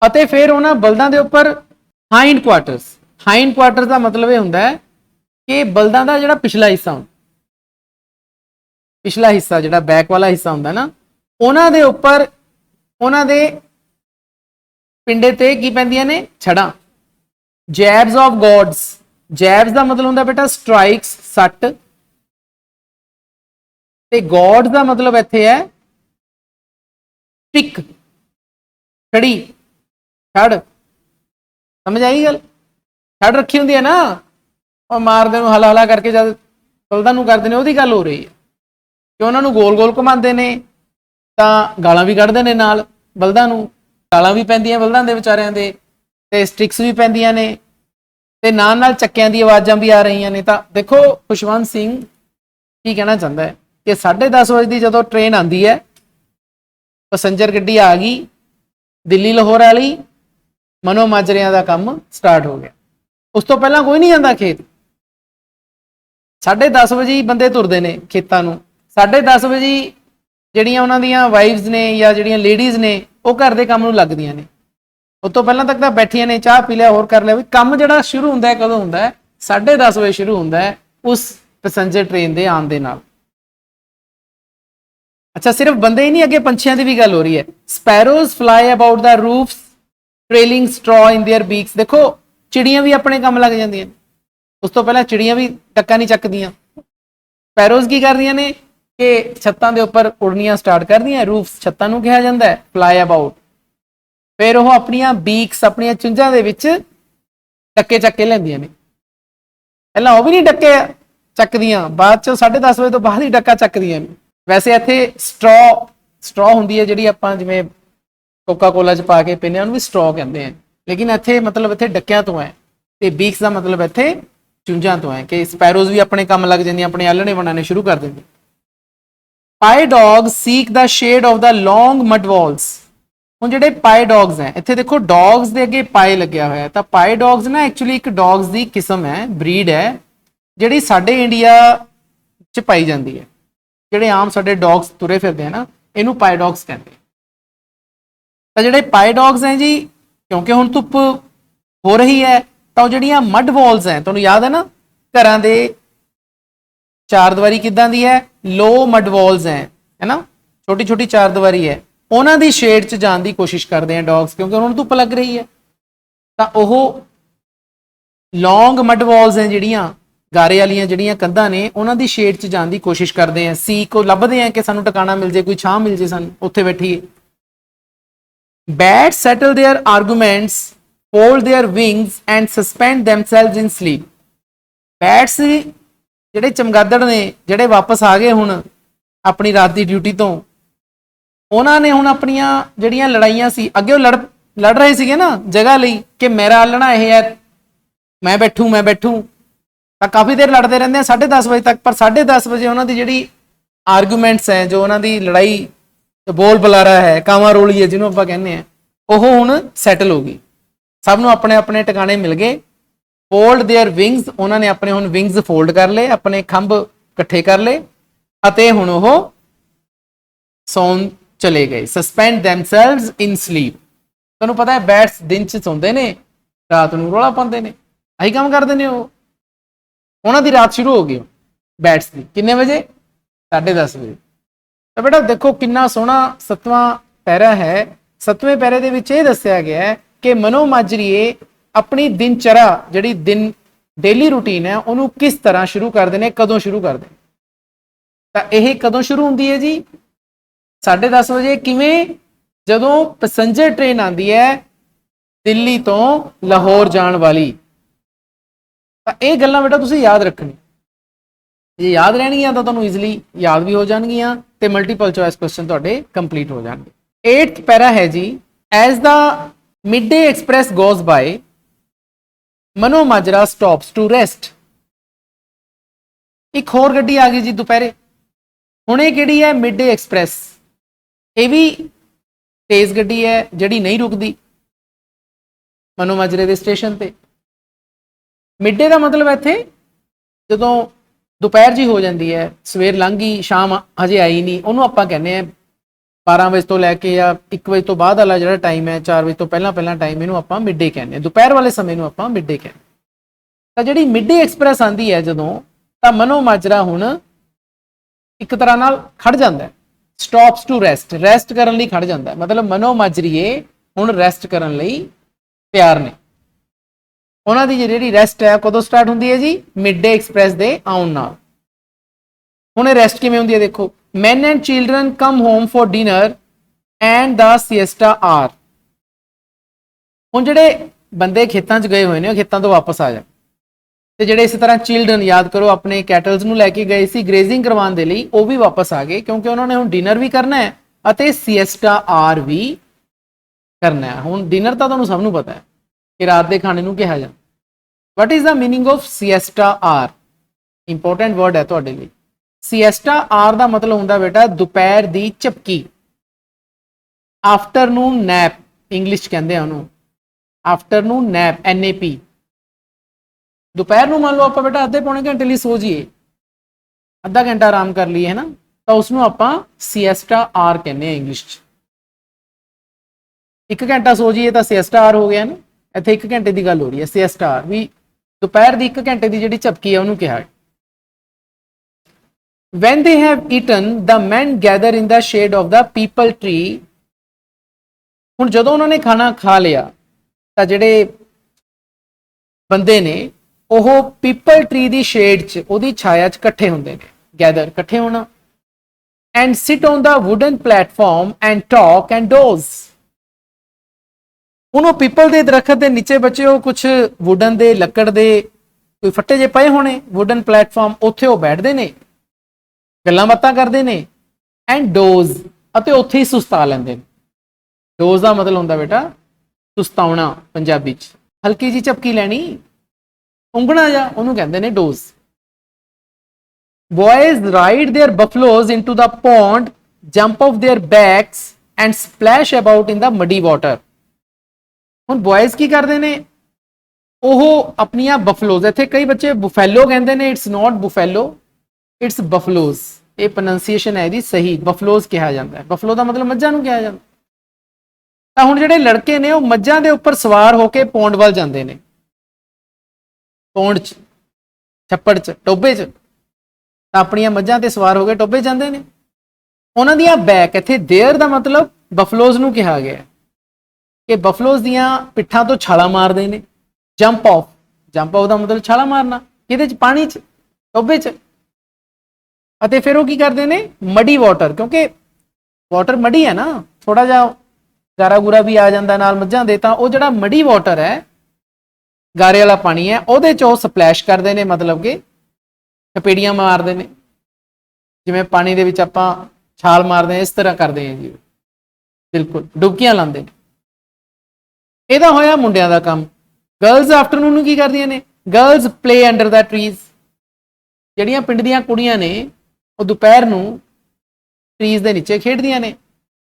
अते फिर उन्हां बल्दां दे उपर हाइंड क्वार्टर्स। हाइंड क्वार्टर्स का मतलब यह हुंदा है कि बल्दां दा जिहड़ा पिछला हिस्सा हुंदा, पिछला हिस्सा जिहड़ा बैक वाला हिस्सा हुंदा ना, उन्हां दे उपर उन्हां दे पिंडे ते की पैंदियां ने छड़ां। Jabs of goads. जैब्स का मतलब होंदा बेटा स्ट्राइक्स, सट। ते गॉड का मतलब इत्थे है टिक, छड़ी, छड़। समझ आई गल? छड़ रखी होंदी है ना, और मारदे नूं हला हला करके जब बल्दां नूं करदे ने, ओहदी गल हो रही है कि उन्हां नूं गोल गोल घुमाते ने तां गालां भी कढ़दे ने नाल बल्दां नूं। गालां भी पैंदियां बल्दां दे विचारियां दे, ते स्टिक्स भी पैंदियां ने, ते नाल नाल चक्कियां दी आवाज़ां भी आ रही ने। तां देखो खुशवंत सिंह की कहना चाहता है कि 10:30 बजे की जो ट्रेन आती है, पैसेंजर गड्डी आ गई दिल्ली लाहौर वाली, मनो माजरिया का काम स्टार्ट हो गया। उस तो पहला कोई नहीं जाता खेत। 10:30 बजे ही बंदे तुरते हैं खेतों में। 10:30 बजे जिहड़ियां उन्हां दियां वाइव्स ने या जिहड़ियां लेडीज़ ने वो घर के काम में लगदियां ने। उस तो पहला तक तो बैठिया ने, चाह पी लिया, होर कर लिया। भी काम जिहड़ा शुरू होंदा है कदों होंदा है? 10:30 बजे शुरू होंदा है उस पैसेंजर ट्रेन के आने दे नाल। अच्छा, सिर्फ बंदे ही नहीं, अगे पंछियों की भी गल हो रही है। Sparrows fly about the roofs trailing straw in their beaks. देखो चिड़ियां भी अपने काम लग जांदियां। उस तो पहला चिड़ियां भी टक्का नहीं चकदियां। स्पैरोज की कर रही ने कि छत्तां दे उपर उड़नियां स्टार्ट कर दियां। रूफ्स छत्तां नूं कहा जाता है, फ्लाई अबाउट। फिर वो अपनियां बीक्स, अपनियां चुंझां दे विच टक्के चक के लैंदियां ने। पहला वो भी नहीं टक्के चकदियां, बाद चो 10:30 बजे तो बाद ही टक्का चकदियां ने। वैसे इत्थे स्ट्रॉ हुंदी है जिहड़ी आपां जिवें कोका कोला च पा के पीने, उहनूं भी स्ट्रॉ कहते हैं। लेकिन इत्थे मतलब इत्थे डक्कियां तो है, ते बीक्स का मतलब इत्थे चुंझां तो है कि स्पैरोज भी अपने काम लग जांदियां, अपने आलणे बनाने शुरू कर देंगे। Pye dogs seek the shade of the long mud walls. हुण जिहड़े पाई डॉग्स हैं, इत्थे देखो डॉग्स दे अगे पाई लग्या होया, तां पाई डॉग्स ना एक्चुअली एक डॉग्स की किस्म है, ब्रीड है, जिहड़ी साडे इंडिया च पाई जाती है। जिहड़े आम साडे डॉग्स तुरे फिरदे हैं ना, इनू पाई डॉग्स कहते हैं। तो जिहड़े पाई डॉग्स हैं जी, क्योंकि हुण धुप्प हो रही है, तो जिहड़ियां मड वॉल्स हैं, तुहानूं याद है ना घरां दे चार दीवारी किदां दी है, लो मड वॉल्स हैं, है ना, छोटी छोटी चार दीवारी है, उन्हां दी शेड च जाण दी कोशिश करते हैं डॉग्स, क्योंकि उन्होंने धुप्प लग रही है। तो वो लॉन्ग मड वॉल्स हैं जिहड़ियां गारे वालियां जिहड़ियां कंधां ने, उन्हां दी शेड च जाण दी कोशिश करते हैं। सी को लभदे हैं कि सानूं टिकाणा मिल जाए, कोई छां मिल जाए, सानूं उत्थे बैठीए। Bats settle their arguments, fold their wings and suspend themselves in sleep. Bats ਜਿਹੜੇ ਚਮਗਾਦੜ ਨੇ, ਜਿਹੜੇ ਵਾਪਸ ਆ ਗਏ ਹੁਣ ਆਪਣੀ ਰਾਤ ਦੀ ਡਿਊਟੀ ਤੋਂ, ਉਹਨਾਂ ਨੇ ਹੁਣ ਆਪਣੀਆਂ ਜਿਹੜੀਆਂ ਲੜਾਈਆਂ ਸੀ, ਅੱਗੇ ਉਹ ਲੜ ਰਹੇ ਸੀਗੇ ਨਾ ਜਗ੍ਹਾ ਲਈ ਕਿ ਮੇਰਾ ਆਲਣਾ ਇਹ ਹੈ, ਮੈਂ ਬੈਠੂ, ਤਾਂ ਕਾਫੀ ਦੇਰ ਲੜਦੇ ਰਹਿੰਦੇ ਆ 10:30 ਵਜੇ ਤੱਕ। ਪਰ 10:30 ਵਜੇ ਉਹਨਾਂ ਦੀ ਜਿਹੜੀ ਆਰਗੂਮੈਂਟਸ ਹੈ, ਜੋ ਉਹਨਾਂ ਦੀ ਲੜਾਈ बोल बुलारा है, कामा रोली है जिन्होंने आप कहने हैं, वो हुण सैटल हो गई। सब नूं अपने अपने टिकाणे मिल गए। फोल्ड देयर विंग्स, उन्होंने अपने हुण विंग्स फोल्ड कर ले, अपने खंभ ਇਕੱਠੇ ਕਰ ਲਏ ਅਤੇ ਹੁਣ ਉਹ ਸੌਣ ਚਲੇ ਗਏ। ਸਸਪੈਂਡ ਦੈਮਸੈਲਵਸ ਇਨ ਸਲੀਪ। ਤੁਹਾਨੂੰ ਪਤਾ ਹੈ ਬੈਟਸ ਦਿਨ 'ਚ ਸੌਂਦੇ ਨੇ, ਰਾਤ ਨੂੰ ਰੌਲਾ ਪਾਉਂਦੇ ਨੇ, ਆਹੀ ਕੰਮ ਕਰਦੇ ਨੇ ਉਹ। ਉਹਨਾਂ ਦੀ ਰਾਤ ਸ਼ੁਰੂ ਹੋ ਗਈ ਬੈਟਸ ਦੀ ਕਿੰਨੇ ਵਜੇ? 10:30 ਵਜੇ। ਤਾਂ ਬੇਟਾ ਦੇਖੋ ਕਿੰਨਾ ਸੋਹਣਾ 7ਵਾਂ ਪੈਰਾ ਹੈ। 7ਵੇਂ ਪੈਰੇ ਦੇ ਵਿੱਚ ਇਹ ਦੱਸਿਆ ਗਿਆ ਹੈ ਕਿ ਮਨੋ ਮਾਜਰੀਏ ਆਪਣੀ ਦਿਨਚਰਿਆ ਜਿਹੜੀ ਦਿਨ ਡੇਲੀ ਰੂਟੀਨ ਹੈ ਉਹਨੂੰ ਕਿਸ ਤਰ੍ਹਾਂ ਸ਼ੁਰੂ ਕਰਦੇ ਨੇ, ਕਦੋਂ ਸ਼ੁਰੂ ਕਰਦੇ ਨੇ। ਤਾਂ ਇਹ ਕਦੋਂ ਸ਼ੁਰੂ ਹੁੰਦੀ ਹੈ ਜੀ? 10:30 ਵਜੇ। ਕਿਵੇਂ? ਜਦੋਂ ਪੈਸੰਜਰ ਟ੍ਰੇਨ ਆਉਂਦੀ ਹੈ ਦਿੱਲੀ ਤੋਂ ਲਾਹੌਰ ਜਾਣ ਵਾਲੀ। ਤਾਂ ਇਹ ਗੱਲਾਂ ਬੇਟਾ ਤੁਸੀਂ ਯਾਦ ਰੱਖਣੀ। ਜੇ ਯਾਦ ਰਹਿਣਗੀਆਂ ਤਾਂ ਤੁਹਾਨੂੰ ਈਜ਼ੀਲੀ ਯਾਦ ਵੀ ਹੋ ਜਾਣਗੀਆਂ ਤੇ ਮਲਟੀਪਲ ਚੋਇਸ ਕੁਐਸਚਨ ਤੁਹਾਡੇ ਕੰਪਲੀਟ ਹੋ ਜਾਣਗੇ। 8th ਪੈਰਾ ਹੈ ਜੀ, as the midday express goes by Mano Majra stops to rest. ਇੱਕ ਹੋਰ ਗੱਡੀ ਆ ਗਈ ਜੀ ਦੁਪਹਿਰੇ। ਹੁਣ ਇਹ ਕਿਹੜੀ ਹੈ? Midday express. ਇਹ ਵੀ ਤੇਜ਼ ਗੱਡੀ ਹੈ ਜਿਹੜੀ ਨਹੀਂ ਰੁਕਦੀ ਮਨੋ ਮਾਜਰੇ ਦੇ ਸਟੇਸ਼ਨ ਤੇ। ਮਿਡਡੇ ਦਾ ਮਤਲਬ ਇੱਥੇ ਜਦੋਂ ਦੁਪਹਿਰ ਜੀ ਹੋ ਜਾਂਦੀ ਹੈ, ਸਵੇਰ ਲੰਘ ਗਈ, ਸ਼ਾਮ ਹਜੇ ਆਈ ਨਹੀਂ, ਉਹਨੂੰ ਆਪਾਂ ਕਹਿੰਦੇ ਆ 12 ਵਜੇ ਤੋਂ ਲੈ ਕੇ ਜਾਂ 1 ਵਜੇ ਤੋਂ ਬਾਅਦ ਵਾਲਾ ਜਿਹੜਾ ਟਾਈਮ ਹੈ, 4 ਵਜੇ ਤੋਂ ਪਹਿਲਾਂ ਟਾਈਮ, ਇਹਨੂੰ ਆਪਾਂ ਮਿਡਡੇ ਕਹਿੰਦੇ ਆ। ਦੁਪਹਿਰ ਵਾਲੇ ਸਮੇਂ ਨੂੰ ਆਪਾਂ ਮਿਡਡੇ ਕਹਿੰਦੇ। ਤਾਂ ਜਿਹੜੀ ਮਿਡਡੇ ਐਕਸਪ੍ਰੈਸ ਆਂਦੀ ਹੈ ਜਦੋਂ, ਤਾਂ ਮਨੋ ਮਾਜਰਾ ਹੁਣ ਇੱਕ ਤਰ੍ਹਾਂ ਨਾਲ ਖੜ ਜਾਂਦਾ, ਸਟਾਪਸ ਟੂ ਰੈਸਟ, ਰੈਸਟ ਕਰਨ ਲਈ ਖੜ ਜਾਂਦਾ। ਮਤਲਬ ਮਨੋ ਮਾਜਰੀਏ ਹੁਣ ਰੈਸਟ ਕਰਨ ਲਈ ਤਿਆਰ ਨੇ। ਉਹਨਾਂ ਦੀ ਜਿਹੜੀ ਰੈਸਟ ਹੈ ਕਦੋਂ ਸਟਾਰਟ ਹੁੰਦੀ ਹੈ ਜੀ? ਮਿਡਡੇ ਐਕਸਪ੍ਰੈਸ ਦੇ ਆਉਣ ਨਾਲ। ਹੁਣ ਇਹ ਰੈਸਟ ਕਿਵੇਂ ਹੁੰਦੀ ਹੈ ਦੇਖੋ। men and children come home for dinner and the siesta hour। ਹੁਣ ਜਿਹੜੇ ਬੰਦੇ ਖੇਤਾਂ 'ਚ ਗਏ ਹੋਏ ਨੇ ਉਹ ਖੇਤਾਂ ਤੋਂ ਵਾਪਸ ਆ ਜਾਣ, ਤੇ ਜਿਹੜੇ ਇਸੇ ਤਰ੍ਹਾਂ ਚਿਲਡਰਨ ਯਾਦ ਕਰੋ ਆਪਣੇ ਕੈਟਲਸ ਨੂੰ ਲੈ ਕੇ ਗਏ ਸੀ ਗ੍ਰੇਜ਼ਿੰਗ ਕਰਵਾਉਣ ਦੇ ਲਈ, ਉਹ ਵੀ ਵਾਪਸ ਆ ਗਏ ਕਿਉਂਕਿ ਉਹਨਾਂ ਨੇ ਹੁਣ ਡਿਨਰ ਵੀ ਕਰਨਾ ਹੈ ਅਤੇ ਸੀਐਸਟਾ ਆਰ ਵੀ ਕਰਨਾ ਹੈ। ਹੁਣ ਡਿਨਰ ਤਾਂ ਤੁਹਾਨੂੰ ਸਭ ਨੂੰ ਪਤਾ ਹੈ ਕਿ ਰਾਤ ਦੇ ਖਾਣੇ ਨੂੰ ਕਿਹਾ ਜਾਂਦਾ। What is the meaning of siesta ਆਰ? ਇੰਪੋਰਟੈਂਟ ਵਰਡ ਹੈ ਤੁਹਾਡੇ ਲਈ। ਸੀਐਸਟਾ ਆਰ ਦਾ ਮਤਲਬ ਹੁੰਦਾ ਬੇਟਾ ਦੁਪਹਿਰ ਦੀ ਝਪਕੀ, ਆਫਟਰਨੂਨ ਨੈਪ ਇੰਗਲਿਸ਼ 'ਚ ਕਹਿੰਦੇ ਆ ਉਹਨੂੰ, ਆਫਟਰਨੂਨ ਨੈਪ, NAP। ਦੁਪਹਿਰ ਨੂੰ ਮੰਨ ਲਓ ਆਪਾਂ ਬੇਟਾ ਅੱਧੇ ਪੌਣੇ ਘੰਟੇ ਲਈ ਸੋ ਜਾਈਏ, ਅੱਧਾ ਘੰਟਾ ਆਰਾਮ ਕਰ ਲਈਏ, ਹੈ ਨਾ, ਤਾਂ ਉਸਨੂੰ ਆਪਾਂ ਸੀਐਸਟਾ ਆਰ ਕਹਿੰਦੇ ਆ ਇੰਗਲਿਸ਼ 'ਚ। 1 ਘੰਟਾ ਸੋ ਜਾਈਏ ਤਾਂ ਸੀਐਸਟਾ ਆਰ ਹੋ ਗਿਆ ਨਾ। ਇੱਥੇ 1 ਘੰਟੇ ਦੀ ਗੱਲ ਹੋ ਰਹੀ ਹੈ। ਸੀਐਸਟਾ ਆਰ ਵੀ ਦੁਪਹਿਰ ਦੀ 1 ਘੰਟੇ ਦੀ ਜਿਹੜੀ ਝਪਕੀ ਹੈ ਉਹਨੂੰ ਕਿਹਾ। When they have eaten, the men gather in the shade of the peepal tree। ਹੁਣ ਜਦੋਂ ਉਹਨਾਂ ਨੇ ਖਾਣਾ ਖਾ ਲਿਆ ਤਾਂ ਜਿਹੜੇ ਬੰਦੇ ਨੇ ਉਹ ਪੀਪਲ ਟਰੀ ਦੀ ਸ਼ੇਡ 'ਚ, ਉਹਦੀ ਛਾਇਆ 'ਚ ਇਕੱਠੇ ਹੁੰਦੇ ਨੇ। ਗੈਦਰ, ਇਕੱਠੇ ਹੋਣਾ। and sit on the wooden platform and talk and doze। ਹੁਣ ਉਹ ਪੀਪਲ ਦੇ ਦਰਖਤ ਦੇ ਨੀਚੇ ਬੱਚੇ ਉਹ ਕੁਝ ਵੁਡਨ ਦੇ, ਲੱਕੜ ਦੇ ਕੋਈ ਫੱਟੇ ਜੇ ਪਏ ਹੋਣੇ, ਵੁਡਨ ਪਲੇਟਫਾਰਮ, ਉੱਥੇ ਉਹ ਬੈਠਦੇ ਨੇ, ਗੱਲਾਂ ਬਾਤਾਂ ਕਰਦੇ ਨੇ। ਐਂਡ ਡੋਜ਼, ਅਤੇ ਉੱਥੇ ਹੀ ਸੁਸਤਾ ਲੈਂਦੇ ਨੇ। ਡੋਜ਼ ਦਾ ਮਤਲਬ ਹੁੰਦਾ ਬੇਟਾ ਸੁਸਤਾਉਣਾ ਪੰਜਾਬੀ 'ਚ, ਹਲਕੀ ਜੀ ਝਪਕੀ ਲੈਣੀ, ਉਂਗਣਾ ਜਾ, ਉਹਨੂੰ ਕਹਿੰਦੇ ਨੇ doze. Boys ride their buffaloes into the pond, jump off their backs and splash about in the muddy water। ਹੁਣ ਬॉयਜ਼ ਕੀ ਕਰਦੇ ਨੇ? ਉਹ ਆਪਣੀਆਂ ਬਫਲੋਜ਼, ਇੱਥੇ ਕਈ ਬੱਚੇ ਬੁਫੈਲੋ ਕਹਿੰਦੇ ਨੇ, ਇਟਸ ਨॉट ਬੁਫੈਲੋ, ਇਟਸ ਬਫਲੋਜ਼। ਇਹ ਪ੍ਰੋਨੰਸੀਏਸ਼ਨ ਹੈ ਇਹਦੀ ਸਹੀ, ਬਫਲੋਜ਼ ਕਿਹਾ ਜਾਂਦਾ ਹੈ। ਬਫਲੋ ਦਾ ਮਤਲਬ ਮੱਝਾਂ ਨੂੰ ਕਿਹਾ ਜਾਂਦਾ। ਤਾਂ ਹੁਣ ਜਿਹੜੇ ਲੜਕੇ ਨੇ ਉਹ ਮੱਝਾਂ ਦੇ ਉੱਪਰ ਸਵਾਰ ਹੋ ਕੇ ਪੌਂਡ ਵੱਲ ਜਾਂਦੇ ਨੇ, ਪੌਂਡ 'ਚ, ਛੱਪੜ 'ਚ, ਟੋਬੇ 'ਚ, ਤਾਂ ਆਪਣੀਆਂ ਮੱਝਾਂ ਤੇ ਸਵਾਰ ਹੋ ਕੇ ਟੋਬੇ ਜਾਂਦੇ ਨੇ। ਉਹਨਾਂ ਦੀਆਂ ਬੈਕ, ਇੱਥੇ ਦੇਅਰ ਦਾ ਮਤਲਬ ਬਫਲੋਜ਼ ਨੂੰ ਕਿਹਾ ਗਿਆ ਕਿ ਬਫਲੋਜ਼ ਦੀਆਂ ਪਿੱਠਾਂ ਤੋਂ ਛਾਲਾਂ ਮਾਰਦੇ ਨੇ। ਜੰਪ ਆਫ, ਜੰਪ ਆਫ ਦਾ ਮਤਲਬ ਛਾਲਾਂ ਮਾਰਨਾ, ਇਹਦੇ 'ਚ ਪਾਣੀ 'ਚ, ਟੋਬੇ 'ਚ। ਅਤੇ ਫਿਰ ਉਹ ਕੀ ਕਰਦੇ ਨੇ? ਮਡੀ ਵਾਟਰ, ਕਿਉਂਕਿ ਵਾਟਰ ਮੜੀ ਹੈ ਨਾ, ਥੋੜਾ ਜਿਹਾ ਗਾਰਾ ਗੂਰਾ ਵੀ ਆ ਜਾਂਦਾ ਨਾਲ ਮੱਝਾਂ ਦੇ, ਤਾਂ ਉਹ ਜਿਹੜਾ ਮੜੀ ਵਾਟਰ ਹੈ, ਗਾਰੇ ਵਾਲਾ ਪਾਣੀ ਹੈ, ਉਹਦੇ 'ਚ ਉਹ ਸਪਲੈਸ਼ ਕਰਦੇ ਨੇ, ਮਤਲਬ ਕਿ ਟਪੇੜੀਆਂ ਮਾਰਦੇ ਨੇ, ਜਿਵੇਂ ਪਾਣੀ ਦੇ ਵਿੱਚ ਆਪਾਂ ਛਾਲ ਮਾਰਦੇ ਹਾਂ ਇਸ ਤਰ੍ਹਾਂ ਕਰਦੇ ਹਾਂ ਜੀ, ਬਿਲਕੁਲ ਡੁਬਕੀਆਂ ਲਾਉਂਦੇ ਨੇ। ਇਹਦਾ ਹੋਇਆ ਮੁੰਡਿਆਂ ਦਾ ਕੰਮ। ਗਰਲਜ਼ ਆਫਟਰਨੂਨ ਨੂੰ ਕੀ ਕਰਦੀਆਂ ਨੇ? ਗਰਲਜ਼ ਪਲੇ ਅੰਡਰ ਦਾ ਟਰੀਜ਼। ਜਿਹੜੀਆਂ ਪਿੰਡ ਦੀਆਂ ਕੁੜੀਆਂ ਨੇ ਉਹ ਦੁਪਹਿਰ ਨੂੰ ਟਰੀਜ਼ ਦੇ ਨੀਚੇ ਖੇਡਦੀਆਂ ਨੇ।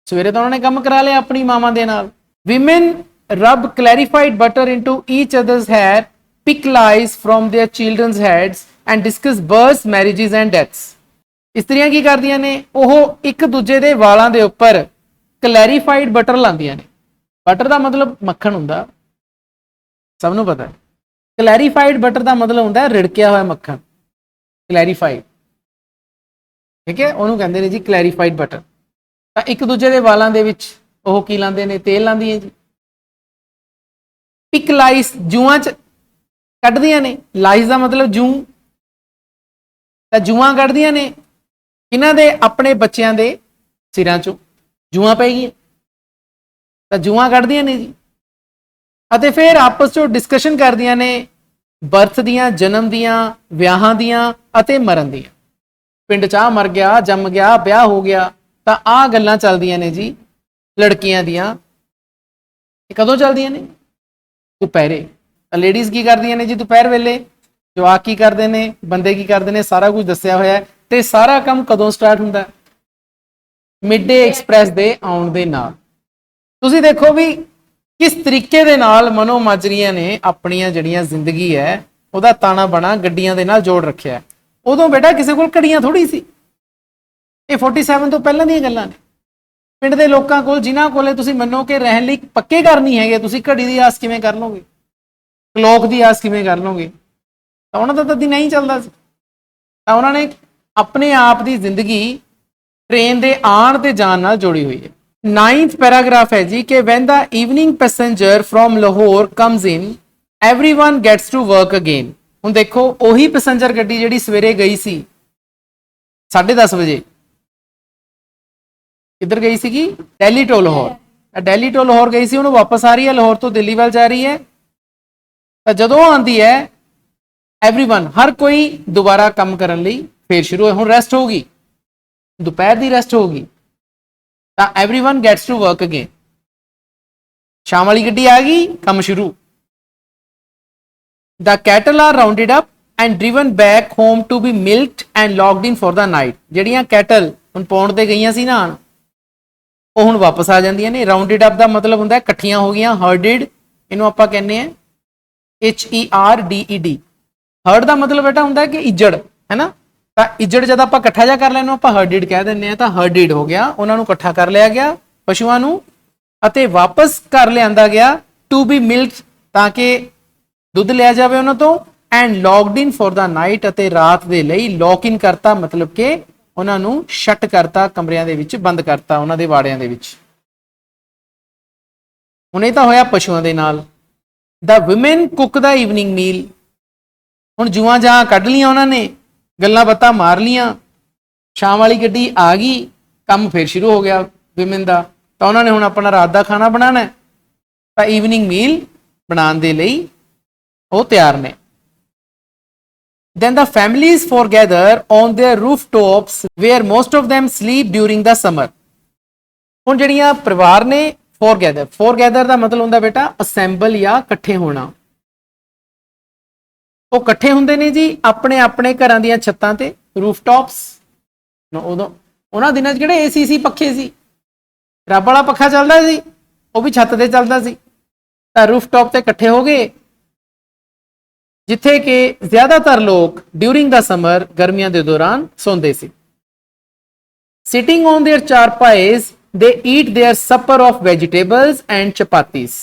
ਸਵੇਰੇ ਤਾਂ ਉਹਨਾਂ ਨੇ ਕੰਮ ਕਰਾ ਲਿਆ ਆਪਣੀ ਮਾਵਾਂ ਦੇ ਨਾਲ। Women rub clarified butter into each other's hair, pick lice from their children's heads and discuss births, marriages and deaths. ਇਸਤਰੀਆਂ ਕੀ ਕਰਦੀਆਂ ਨੇ, ਉਹ ਇੱਕ ਦੂਜੇ ਦੇ ਵਾਲਾਂ ਦੇ ਉੱਪਰ ਕਲੈਰੀਫਾਈਡ ਬਟਰ ਲਾਉਂਦੀਆਂ ਨੇ। ਬਟਰ ਦਾ ਮਤਲਬ ਮੱਖਣ ਹੁੰਦਾ, ਸਭ ਨੂੰ ਪਤਾ ਹੈ। ਕਲੈਰੀਫਾਈਡ ਬਟਰ ਦਾ ਮਤਲਬ ਹੁੰਦਾ ਰਿੜਕਿਆ ਹੋਇਆ ਮੱਖਣ, ਕਲੈਰੀਫਾਈਡ, ਠੀਕ ਹੈ, ਉਹਨੂੰ ਕਹਿੰਦੇ ਨੇ ਜੀ ਕਲੈਰੀਫਾਈਡ ਬਟਰ। ਤਾਂ ਇੱਕ ਦੂਜੇ ਦੇ ਵਾਲਾਂ ਦੇ ਵਿੱਚ ਉਹ ਕੀ ਲਾਉਂਦੇ ਨੇ, ਤੇਲ ਲਾਉਂਦੀਆਂ ਜੀ। ਪਿਕ ਲਾਈਸ, ਜੂਆਂ ਚ ਕੱਢਦੀਆਂ ਨੇ, ਲਾਈਸ ਦਾ ਮਤਲਬ ਜੂੰ, ਤਾਂ ਜੂਆਂ ਕੱਢਦੀਆਂ ਨੇ ਇਹਨਾਂ ਦੇ ਆਪਣੇ ਬੱਚਿਆਂ ਦੇ ਸਿਰਾਂ ਚੋਂ ਜੂਆਂ ਪੈ ਗਈਆਂ, ਤਾਂ ਜੂਆਂ ਕੱਢਦੀਆਂ ਨੇ ਜੀ। ਅਤੇ ਫਿਰ ਆਪਸ ਚੋਂ ਡਿਸਕਸ਼ਨ ਕਰਦੀਆਂ ਨੇ ਬਰਥ ਦੀਆਂ, ਜਨਮ ਦੀਆਂ, ਵਿਆਹਾਂ ਦੀਆਂ ਅਤੇ ਮਰਨ ਦੀਆਂ। ਪਿੰਡ 'ਚ ਆ ਮਰ ਗਿਆ, ਜੰਮ ਗਿਆ, ਵਿਆਹ ਹੋ ਗਿਆ, ਤਾਂ ਆਹ ਗੱਲਾਂ ਚੱਲਦੀਆਂ ਨੇ ਜੀ ਲੜਕੀਆਂ ਦੀਆਂ। ਇਹ ਕਦੋਂ ਚੱਲਦੀਆਂ ਨੇ, ਦੁਪਹਿਰੇ। ਲੇਡੀਜ਼ ਕੀ ਕਰਦੀਆਂ ਨੇ ਜੀ ਦੁਪਹਿਰ ਵੇਲੇ, ਜਵਾਕ ਕੀ ਕਰਦੇ ਨੇ, ਬੰਦੇ ਕੀ ਕਰਦੇ ਨੇ, ਸਾਰਾ ਕੁਝ ਦੱਸਿਆ ਹੋਇਆ ਹੈ। ਤੇ ਸਾਰਾ ਕੰਮ ਕਦੋਂ ਸਟਾਰਟ ਹੁੰਦਾ, ਮਿਡਡੇ ਐਕਸਪ੍ਰੈਸ ਦੇ ਆਉਣ ਦੇ ਨਾਲ। ਤੁਸੀਂ ਦੇਖੋ ਵੀ ਕਿਸ ਤਰੀਕੇ ਦੇ ਨਾਲ ਮਨੋ ਮਾਜਰੀਆਂ ਨੇ ਆਪਣੀਆਂ ਜਿਹੜੀਆਂ ਜ਼ਿੰਦਗੀ ਹੈ ਉਹਦਾ ਤਾਣਾ ਬਣਾ ਗੱਡੀਆਂ ਦੇ ਨਾਲ ਜੋੜ ਰੱਖਿਆ। ਉਦੋਂ ਬੇਟਾ ਕਿਸੇ ਕੋਲ ਘੜੀਆਂ ਥੋੜੀ ਸੀ, ਇਹ 47 ਤੋਂ ਪਹਿਲਾਂ ਦੀਆਂ ਗੱਲਾਂ ਨੇ। ਪਿੰਡ ਦੇ ਲੋਕਾਂ ਕੋਲ, ਜਿਨ੍ਹਾਂ ਕੋਲੇ ਤੁਸੀਂ ਮੰਨੋ ਕਿ ਰਹਿਣ ਲਈ ਪੱਕੇ ਘਰ ਨਹੀਂ ਹੈਗੇ, ਤੁਸੀਂ ਘੜੀ ਦੀ ਆਸ ਕਿਵੇਂ ਕਰ ਲਓਗੇ, ਕਲੋਕ ਦੀ ਆਸ ਕਿਵੇਂ ਕਰ ਲਓਗੇ? ਤਾਂ ਉਹਨਾਂ ਦਾ ਤਾਂ ਦਿਨ ਨਹੀਂ ਚੱਲਦਾ ਸੀ। ਤਾਂ ਉਹਨਾਂ ਨੇ ਆਪਣੇ ਆਪ ਦੀ ਜ਼ਿੰਦਗੀ ਟ੍ਰੇਨ ਦੇ ਆਉਣ ਤੇ ਜਾਣ ਨਾਲ ਜੋੜੀ ਹੋਈ ਹੈ। 9th ਪੈਰਾਗ੍ਰਾਫ ਹੈ ਜੀ ਕਿ when the evening passenger from Lahore comes in, everyone gets to work again। ਹੁਣ ਦੇਖੋ ਉਹੀ ਪੈਸੇਂਜਰ ਗੱਡੀ ਜਿਹੜੀ ਸਵੇਰੇ ਗਈ ਸੀ 10:30 ਵਜੇ, ਕਿੱਧਰ ਗਈ ਸੀਗੀ, ਦਿੱਲੀ ਤੋਂ ਲਾਹੌਰ। ਦਿੱਲੀ ਤੋਂ ਲਾਹੌਰ ਗਈ ਸੀ, ਉਹਨੂੰ ਵਾਪਸ ਆ ਰਹੀ ਹੈ, ਲਾਹੌਰ ਤੋਂ ਦਿੱਲੀ ਵੱਲ ਜਾ ਰਹੀ ਹੈ। ਤਾਂ ਜਦੋਂ ਆਉਂਦੀ ਹੈ ਐਵਰੀਵਨ, ਹਰ ਕੋਈ ਦੁਬਾਰਾ ਕੰਮ ਕਰਨ ਲਈ ਫੇਰ ਸ਼ੁਰੂ। ਹੁਣ ਰੈਸਟ ਹੋਊਗੀ, ਦੁਪਹਿਰ ਦੀ ਰੈਸਟ ਹੋਊਗੀ, ਤਾਂ everyone gets to work again. ਸ਼ਾਮ ਵਾਲੀ ਗੱਡੀ ਆ ਗਈ, ਕੰਮ ਸ਼ੁਰੂ। The cattle are rounded up and driven back home to be milked and locked in for the night। ਜਿਹੜੀਆਂ ਕੈਟਲ ਹੁਣ ਪੌਂਡ ਤੇ ਗਈਆਂ ਸੀ ਨਾ, ਉਹ ਹੁਣ ਵਾਪਸ ਆ ਜਾਂਦੀਆਂ ਨੇ। ਰਾਉਂਡਡ ਅਪ ਦਾ ਮਤਲਬ ਹੁੰਦਾ ਇਕੱਠੀਆਂ ਹੋ ਗਈਆਂ, ਹਰਡਡ, ਇਹਨੂੰ ਆਪਾਂ ਕਹਿੰਦੇ ਆ HERDED। ਹਰਡ ਦਾ ਮਤਲਬ ਬੇਟਾ ਹੁੰਦਾ ਕਿ ਇੱਜੜ, ਹੈ ਨਾ। ਤਾਂ ਇੱਜੜ ਜਦ ਆਪਾਂ ਇਕੱਠਾ ਜਿਹਾ ਕਰ ਲੈਨੂੰ ਆਪਾਂ ਹਰਡਡ ਕਹਿ ਦਿੰਦੇ ਆ। ਤਾਂ ਹਰਡਡ ਹੋ ਗਿਆ, ਉਹਨਾਂ ਨੂੰ ਇਕੱਠਾ ਕਰ ਲਿਆ ਗਿਆ ਪਸ਼ੂਆਂ ਨੂੰ, ਅਤੇ ਵਾਪਸ ਘਰ ਲਿਆਂਦਾ ਗਿਆ ਟੂ ਬੀ ਮਿਲਕਡ, ਤਾਂ ਕਿ ਦੁੱਧ ਲਿਆ ਜਾਵੇ ਉਹਨਾਂ ਤੋਂ। And locked in for the night, ਅਤੇ ਰਾਤ ਦੇ ਲਈ ਲੌਕ ਇਨ ਕਰਤਾ, ਮਤਲਬ ਕਿ ਉਹਨਾਂ ਨੂੰ ਸ਼ਟ ਕਰਤਾ, ਕਮਰਿਆਂ ਦੇ ਵਿੱਚ ਬੰਦ ਕਰਤਾ, ਉਹਨਾਂ ਦੇ ਵਾੜਿਆਂ ਦੇ ਵਿੱਚ। ਹੁਣ ਇਹ ਤਾਂ ਹੋਇਆ ਪਸ਼ੂਆਂ ਦੇ ਨਾਲ। ਦਾ ਵੂਮਨ ਕੁੱਕ ਦਾ ਈਵਨਿੰਗ ਮੀਲ। ਹੁਣ ਜੂਆਂ ਜਾਂ ਕੱਢ ਲੀਆਂ ਉਹਨਾਂ ਨੇ, ਗੱਲਾਂ ਬਾਤਾਂ ਮਾਰ ਲੀਆਂ, ਸ਼ਾਮ ਵਾਲੀ ਗੱਡੀ ਆ ਗਈ, ਕੰਮ ਫਿਰ ਸ਼ੁਰੂ ਹੋ ਗਿਆ ਵਿਮਨ ਦਾ। ਤਾਂ ਉਹਨਾਂ ਨੇ ਹੁਣ ਆਪਣਾ ਰਾਤ ਦਾ ਖਾਣਾ ਬਣਾਉਣਾ, ਤਾਂ ਈਵਨਿੰਗ ਮੀਲ ਬਣਾਉਣ ਦੇ ਲਈ ਉਹ ਤਿਆਰ ਨੇ। Then the families foregather on their rooftops where most of them sleep during the summer। ਹੁਣ ਜਿਹੜੀਆਂ ਪਰਿਵਾਰ ਨੇ foregather ਦਾ ਮਤਲਬ ਹੁੰਦਾ ਬੇਟਾ ਅਸੈਂਬਲ ਜਾਂ ਇਕੱਠੇ ਹੋਣਾ। ਉਹ ਇਕੱਠੇ ਹੁੰਦੇ ਨੇ ਜੀ ਆਪਣੇ ਆਪਣੇ ਘਰਾਂ ਦੀਆਂ ਛੱਤਾਂ ਤੇ, ਰੂਫਟਾਪਸ। ਉਦੋਂ ਉਹਨਾਂ ਦਿਨਾਂ 'ਚ ਜਿਹੜੇ AC ਸੀ, ਪੱਖੇ ਸੀ, ਰੱਬ ਵਾਲਾ ਪੱਖਾ ਚੱਲਦਾ ਸੀ, ਉਹ ਵੀ ਛੱਤ ਤੇ ਚੱਲਦਾ ਸੀ। ਤਾਂ ਰੂਫਟਾਪ ਤੇ ਇਕੱਠੇ ਹੋ ਗਏ, ਜਿੱਥੇ ਕਿ ਜ਼ਿਆਦਾਤਰ ਲੋਕ ਡਿਊਰਿੰਗ ਦਾ ਸਮਰ, ਗਰਮੀਆਂ ਦੇ ਦੌਰਾਨ ਸੌਂਦੇ ਸੀ। Sitting on their charpais they eat their supper of vegetables and chapatis.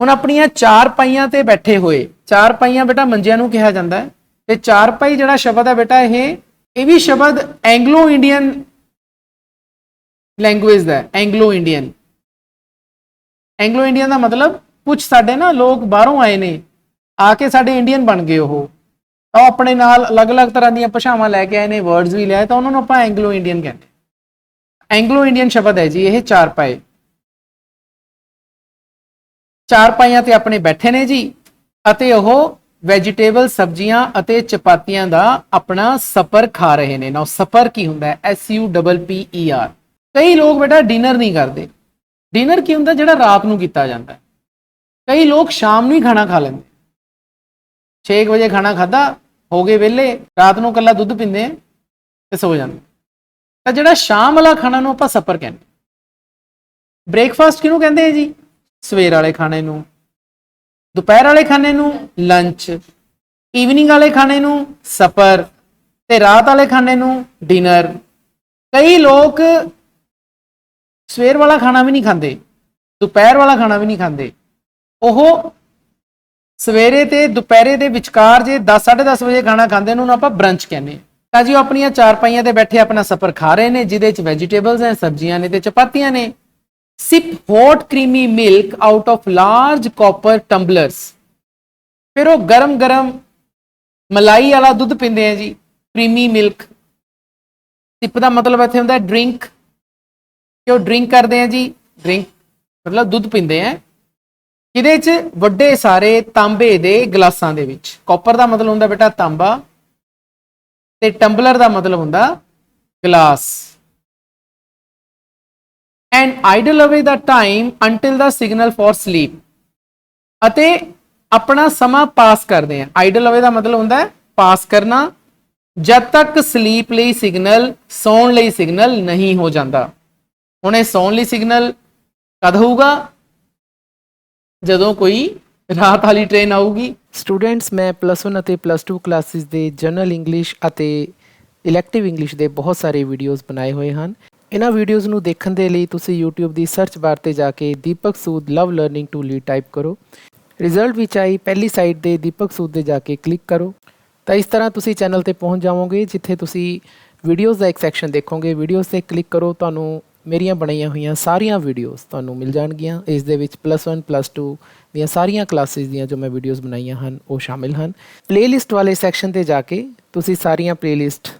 ਹੁਣ ਆਪਣੀਆਂ ਚਾਰਪਾਈਆਂ ਤੇ ਬੈਠੇ ਹੋਏ, ਚਾਰਪਾਈਆਂ ਬੇਟਾ ਮੰਜਿਆਂ ਨੂੰ ਕਿਹਾ ਜਾਂਦਾ ਹੈ। ਤੇ ਚਾਰਪਾਈ ਜਿਹੜਾ ਸ਼ਬਦ ਹੈ ਬੇਟਾ, ਇਹ ਵੀ ਸ਼ਬਦ ਐਂਗਲੋ ਇੰਡੀਅਨ ਲੈਂਗੁਏਜ ਦਾ ਹੈ। ਐਂਗਲੋ ਇੰਡੀਅਨ ਦਾ ਮਤਲਬ ਕੁਝ ਸਾਡੇ ਨਾ ਲੋਕ ਬਾਹਰੋਂ ਆਏ ਨੇ, ਆ ਕੇ ਸਾਡੇ ਇੰਡੀਅਨ ਬਣ ਗਏ। ਉਹ ਆਪਣੇ ਨਾਲ ਅਲੱਗ-ਅਲੱਗ ਤਰ੍ਹਾਂ ਦੀਆਂ ਭਾਸ਼ਾਵਾਂ ਲੈ ਕੇ ਆਏ ਨੇ, ਵਰਡਸ ਵੀ ਲਿਆਏ, ਤਾਂ ਉਹਨਾਂ ਨੂੰ ਆਪਾਂ ਐਂਗਲੋ ਇੰਡੀਅਨ ਕਹਿੰਦੇ। ਐਂਗਲੋ ਇੰਡੀਅਨ ਸ਼ਬਦ ਹੈ ਜੀ ਇਹ ਚਾਰਪਾਏ। ਚਾਰਪਾਈਆਂ ਤੇ ਆਪਣੇ ਬੈਠੇ ਨੇ ਜੀ, ਅਤੇ ਉਹ ਵੈਜੀਟੇਬਲ, ਸਬਜ਼ੀਆਂ ਅਤੇ ਚਪਾਤੀਆਂ ਦਾ ਆਪਣਾ ਸਪਰ ਖਾ ਰਹੇ ਨੇ। ਨਾ ਸਪਰ ਕੀ ਹੁੰਦਾ ਹੈ? SUPPER। ਕਈ ਲੋਕ ਬੇਟਾ ਡਿਨਰ ਨਹੀਂ ਕਰਦੇ। ਡਿਨਰ ਕੀ ਹੁੰਦਾ? ਜਿਹੜਾ ਰਾਤ ਨੂੰ ਕੀਤਾ ਜਾਂਦਾ। ਕਈ ਲੋਕ ਸ਼ਾਮ ਨੂੰ ਹੀ ਖਾਣਾ ਖਾ ਲੈਂਦੇ, 6 ਵਜੇ ਖਾਣਾ ਖਾਧਾ, ਹੋ ਗਏ ਵਿਹਲੇ, ਰਾਤ ਨੂੰ ਇਕੱਲਾ ਦੁੱਧ ਪੀਂਦੇ ਤੇ ਸੋ ਜਾਂਦੇ। ਤਾਂ ਜਿਹੜਾ ਸ਼ਾਮ ਵਾਲਾ ਖਾਣਾ ਨੂੰ ਆਪਾਂ ਸਪਰ ਕਹਿੰਦੇ। ਬ੍ਰੇਕਫਾਸਟ ਕਿਹਨੂੰ ਕਹਿੰਦੇ ਆ ਜੀ? ਸਵੇਰ ਵਾਲੇ ਖਾਣੇ ਨੂੰ। ਦੁਪਹਿਰ ਵਾਲੇ ਖਾਣੇ ਨੂੰ ਲੰਚ, ਈਵਨਿੰਗ ਵਾਲੇ ਖਾਣੇ ਨੂੰ ਸਪਰ ਤੇ ਰਾਤ ਵਾਲੇ ਖਾਣੇ ਨੂੰ ਡਿਨਰ। ਕਈ ਲੋਕ ਸਵੇਰ ਵਾਲਾ ਖਾਣਾ ਵੀ ਨਹੀਂ ਖਾਂਦੇ, ਦੁਪਹਿਰ ਵਾਲਾ ਖਾਣਾ ਵੀ ਨਹੀਂ ਖਾਂਦੇ, ਉਹ ਸਵੇਰੇ ਤੇ ਦੁਪਹਿਰੇ ਦੇ ਵਿਚਕਾਰ ਜੇ 10 10:30 ਵਜੇ ਖਾਣਾ ਖਾਂਦੇ ਨੇ ਉਹਨੂੰ ਆਪਾਂ ਬ੍ਰੰਚ ਕਹਿੰਦੇ ਹਾਂ। ਤਾਂ ਜੀ ਉਹ ਆਪਣੀਆਂ ਚਾਰਪਾਈਆਂ ਤੇ ਬੈਠੇ ਆਪਣਾ ਸਫਰ ਖਾ ਰਹੇ ਨੇ ਜਿਹਦੇ ਚ ਵੈਜੀਟੇਬਲਸ ਹੈ, ਸਬਜ਼ੀਆਂ ਨੇ ਤੇ ਚਪਾਤੀਆਂ ਨੇ। Sip hot creamy milk out of large copper tumblers. ਫਿਰ ਉਹ ਗਰਮ ਗਰਮ ਮਲਾਈ ਵਾਲਾ ਦੁੱਧ ਪੀਂਦੇ ਆ ਜੀ, ਕ੍ਰੀਮੀ ਮਿਲਕ। ਸਿਪ ਦਾ ਮਤਲਬ ਇੱਥੇ ਹੁੰਦਾ ਡਰਿੰਕ, ਕਿ ਉਹ ਡਰਿੰਕ ਕਰਦੇ ਆ ਜੀ, ਡਰਿੰਕ ਮਤਲਬ ਦੁੱਧ ਪੀਂਦੇ ਆ। ਇਹਦੇ ਚ ਵੱਡੇ ਸਾਰੇ ਤਾਂਬੇ ਦੇ ਗਲਾਸਾਂ ਦੇ ਵਿੱਚ। ਕਾਪਰ ਦਾ ਮਤਲਬ ਹੁੰਦਾ ਬੇਟਾ ਤਾਂਬਾ ਤੇ ਟੰਬਲਰ ਦਾ ਮਤਲਬ ਹੁੰਦਾ glass. And idle away the time until the signal for sleep. ਅਤੇ ਆਪਣਾ ਸਮਾਂ ਪਾਸ ਕਰਦੇ ਆ। ਆਈਡਲ ਅਵੇ ਦਾ ਮਤਲਬ ਹੁੰਦਾ ਪਾਸ ਕਰਨਾ, ਜਦ ਤੱਕ ਸਲੀਪ ਲਈ ਸਿਗਨਲ, ਸੌਣ ਲਈ ਸਿਗਨਲ ਨਹੀਂ ਹੋ ਜਾਂਦਾ। ਹੁਣ ਇਹ ਸੌਣ ਲਈ ਸਿਗਨਲ ਕਦ ਹੋਊਗਾ? ਜਦੋਂ ਕੋਈ ਰਾਤ ਵਾਲੀ ਟ੍ਰੇਨ ਆਊਗੀ। ਸਟੂਡੈਂਟਸ, ਮੈਂ +1 ਅਤੇ +2 ਕਲਾਸਿਸ ਦੇ ਜਨਰਲ ਇੰਗਲਿਸ਼ ਅਤੇ ਇਲੈਕਟਿਵ ਇੰਗਲਿਸ਼ ਦੇ ਬਹੁਤ ਸਾਰੇ ਵੀਡੀਓਜ਼ ਬਣਾਏ ਹੋਏ ਹਨ। ਇਹਨਾਂ ਵੀਡੀਓਜ਼ ਨੂੰ ਦੇਖਣ ਦੇ ਲਈ ਤੁਸੀਂ YouTube ਦੀ ਸਰਚ ਬਾਰ ਤੇ ਜਾ ਕੇ ਦੀਪਕ ਸੂਦ ਲਵ ਲਰਨਿੰਗ ਟੂ ਲੀਡ ਟਾਈਪ ਕਰੋ। ਰਿਜ਼ਲਟ ਵਿੱਚ ਆਈ ਪਹਿਲੀ ਸਾਈਟ ਦੇ ਦੀਪਕ ਸੂਦ ਦੇ ਜਾ ਕੇ ਕਲਿੱਕ ਕਰੋ ਤਾਂ ਇਸ ਤਰ੍ਹਾਂ ਤੁਸੀਂ ਚੈਨਲ ਤੇ ਪਹੁੰਚ ਜਾਵੋਗੇ, ਜਿੱਥੇ ਤੁਸੀਂ ਵੀਡੀਓਜ਼ ਦਾ ਇੱਕ ਸੈਕਸ਼ਨ ਦੇਖੋਗੇ। ਵੀਡੀਓਜ਼ ਤੇ ਕਲਿੱਕ ਕਰੋ, ਤੁਹਾਨੂੰ ਮੇਰੀਆਂ ਬਣਾਈਆਂ ਹੋਈਆਂ ਸਾਰੀਆਂ ਵੀਡੀਓਜ਼ ਤੁਹਾਨੂੰ ਮਿਲ ਜਾਣਗੀਆਂ। ਇਸ ਦੇ ਵਿੱਚ +1 +2 ਦੀਆਂ ਸਾਰੀਆਂ ਕਲਾਸਿਸ ਦੀਆਂ ਜੋ ਮੈਂ ਵੀਡੀਓਜ਼ ਬਣਾਈਆਂ ਹਨ ਉਹ ਸ਼ਾਮਿਲ ਹਨ। ਪਲੇਲਿਸਟ ਵਾਲੇ ਸੈਕਸ਼ਨ ਤੇ ਜਾ ਕੇ ਤੁਸੀਂ ਸਾਰੀਆਂ ਪਲੇਲਿਸਟ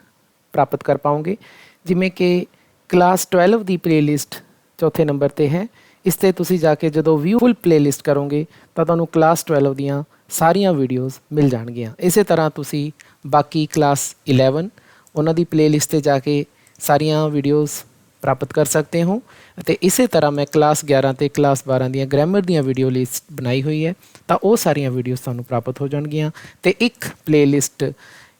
ਪ੍ਰਾਪਤ ਕਰ ਪਾਓਗੇ, ਜਿਵੇਂ ਕਿ ਕਲਾਸ 12 ਦੀ ਪਲੇਲਿਸਟ ਚੌਥੇ ਨੰਬਰ ਤੇ ਹੈ। ਇਸ ਤੇ ਤੁਸੀਂ ਜਾ ਕੇ ਜਦੋਂ ਵਿਊ ਫੁੱਲ ਪਲੇਲਿਸਟ ਕਰੋਗੇ ਤਾਂ ਤੁਹਾਨੂੰ ਕਲਾਸ 12 ਦੀਆਂ ਸਾਰੀਆਂ ਵੀਡੀਓਜ਼ ਮਿਲ ਜਾਣਗੀਆਂ। ਇਸੇ ਤਰ੍ਹਾਂ ਤੁਸੀਂ ਬਾਕੀ ਕਲਾਸ 11 ਉਹਨਾਂ ਦੀ ਪਲੇਲਿਸਟ ਤੇ ਜਾ ਕੇ ਸਾਰੀਆਂ ਵੀਡੀਓਜ਼ ਪ੍ਰਾਪਤ ਕਰ ਸਕਦੇ ਹੋ। ਅਤੇ ਇਸੇ ਤਰ੍ਹਾਂ ਮੈਂ ਕਲਾਸ 11 ਤੇ ਕਲਾਸ 12 ਦੀਆਂ ਗ੍ਰਾਮਰ ਦੀਆਂ ਵੀਡੀਓ ਲਿਸਟ ਬਣਾਈ ਹੋਈ ਹੈ, ਤਾਂ ਉਹ ਸਾਰੀਆਂ ਵੀਡੀਓਜ਼ ਤੁਹਾਨੂੰ ਪ੍ਰਾਪਤ ਹੋ ਜਾਣਗੀਆਂ। ਅਤੇ ਇੱਕ ਪਲੇਲਿਸਟ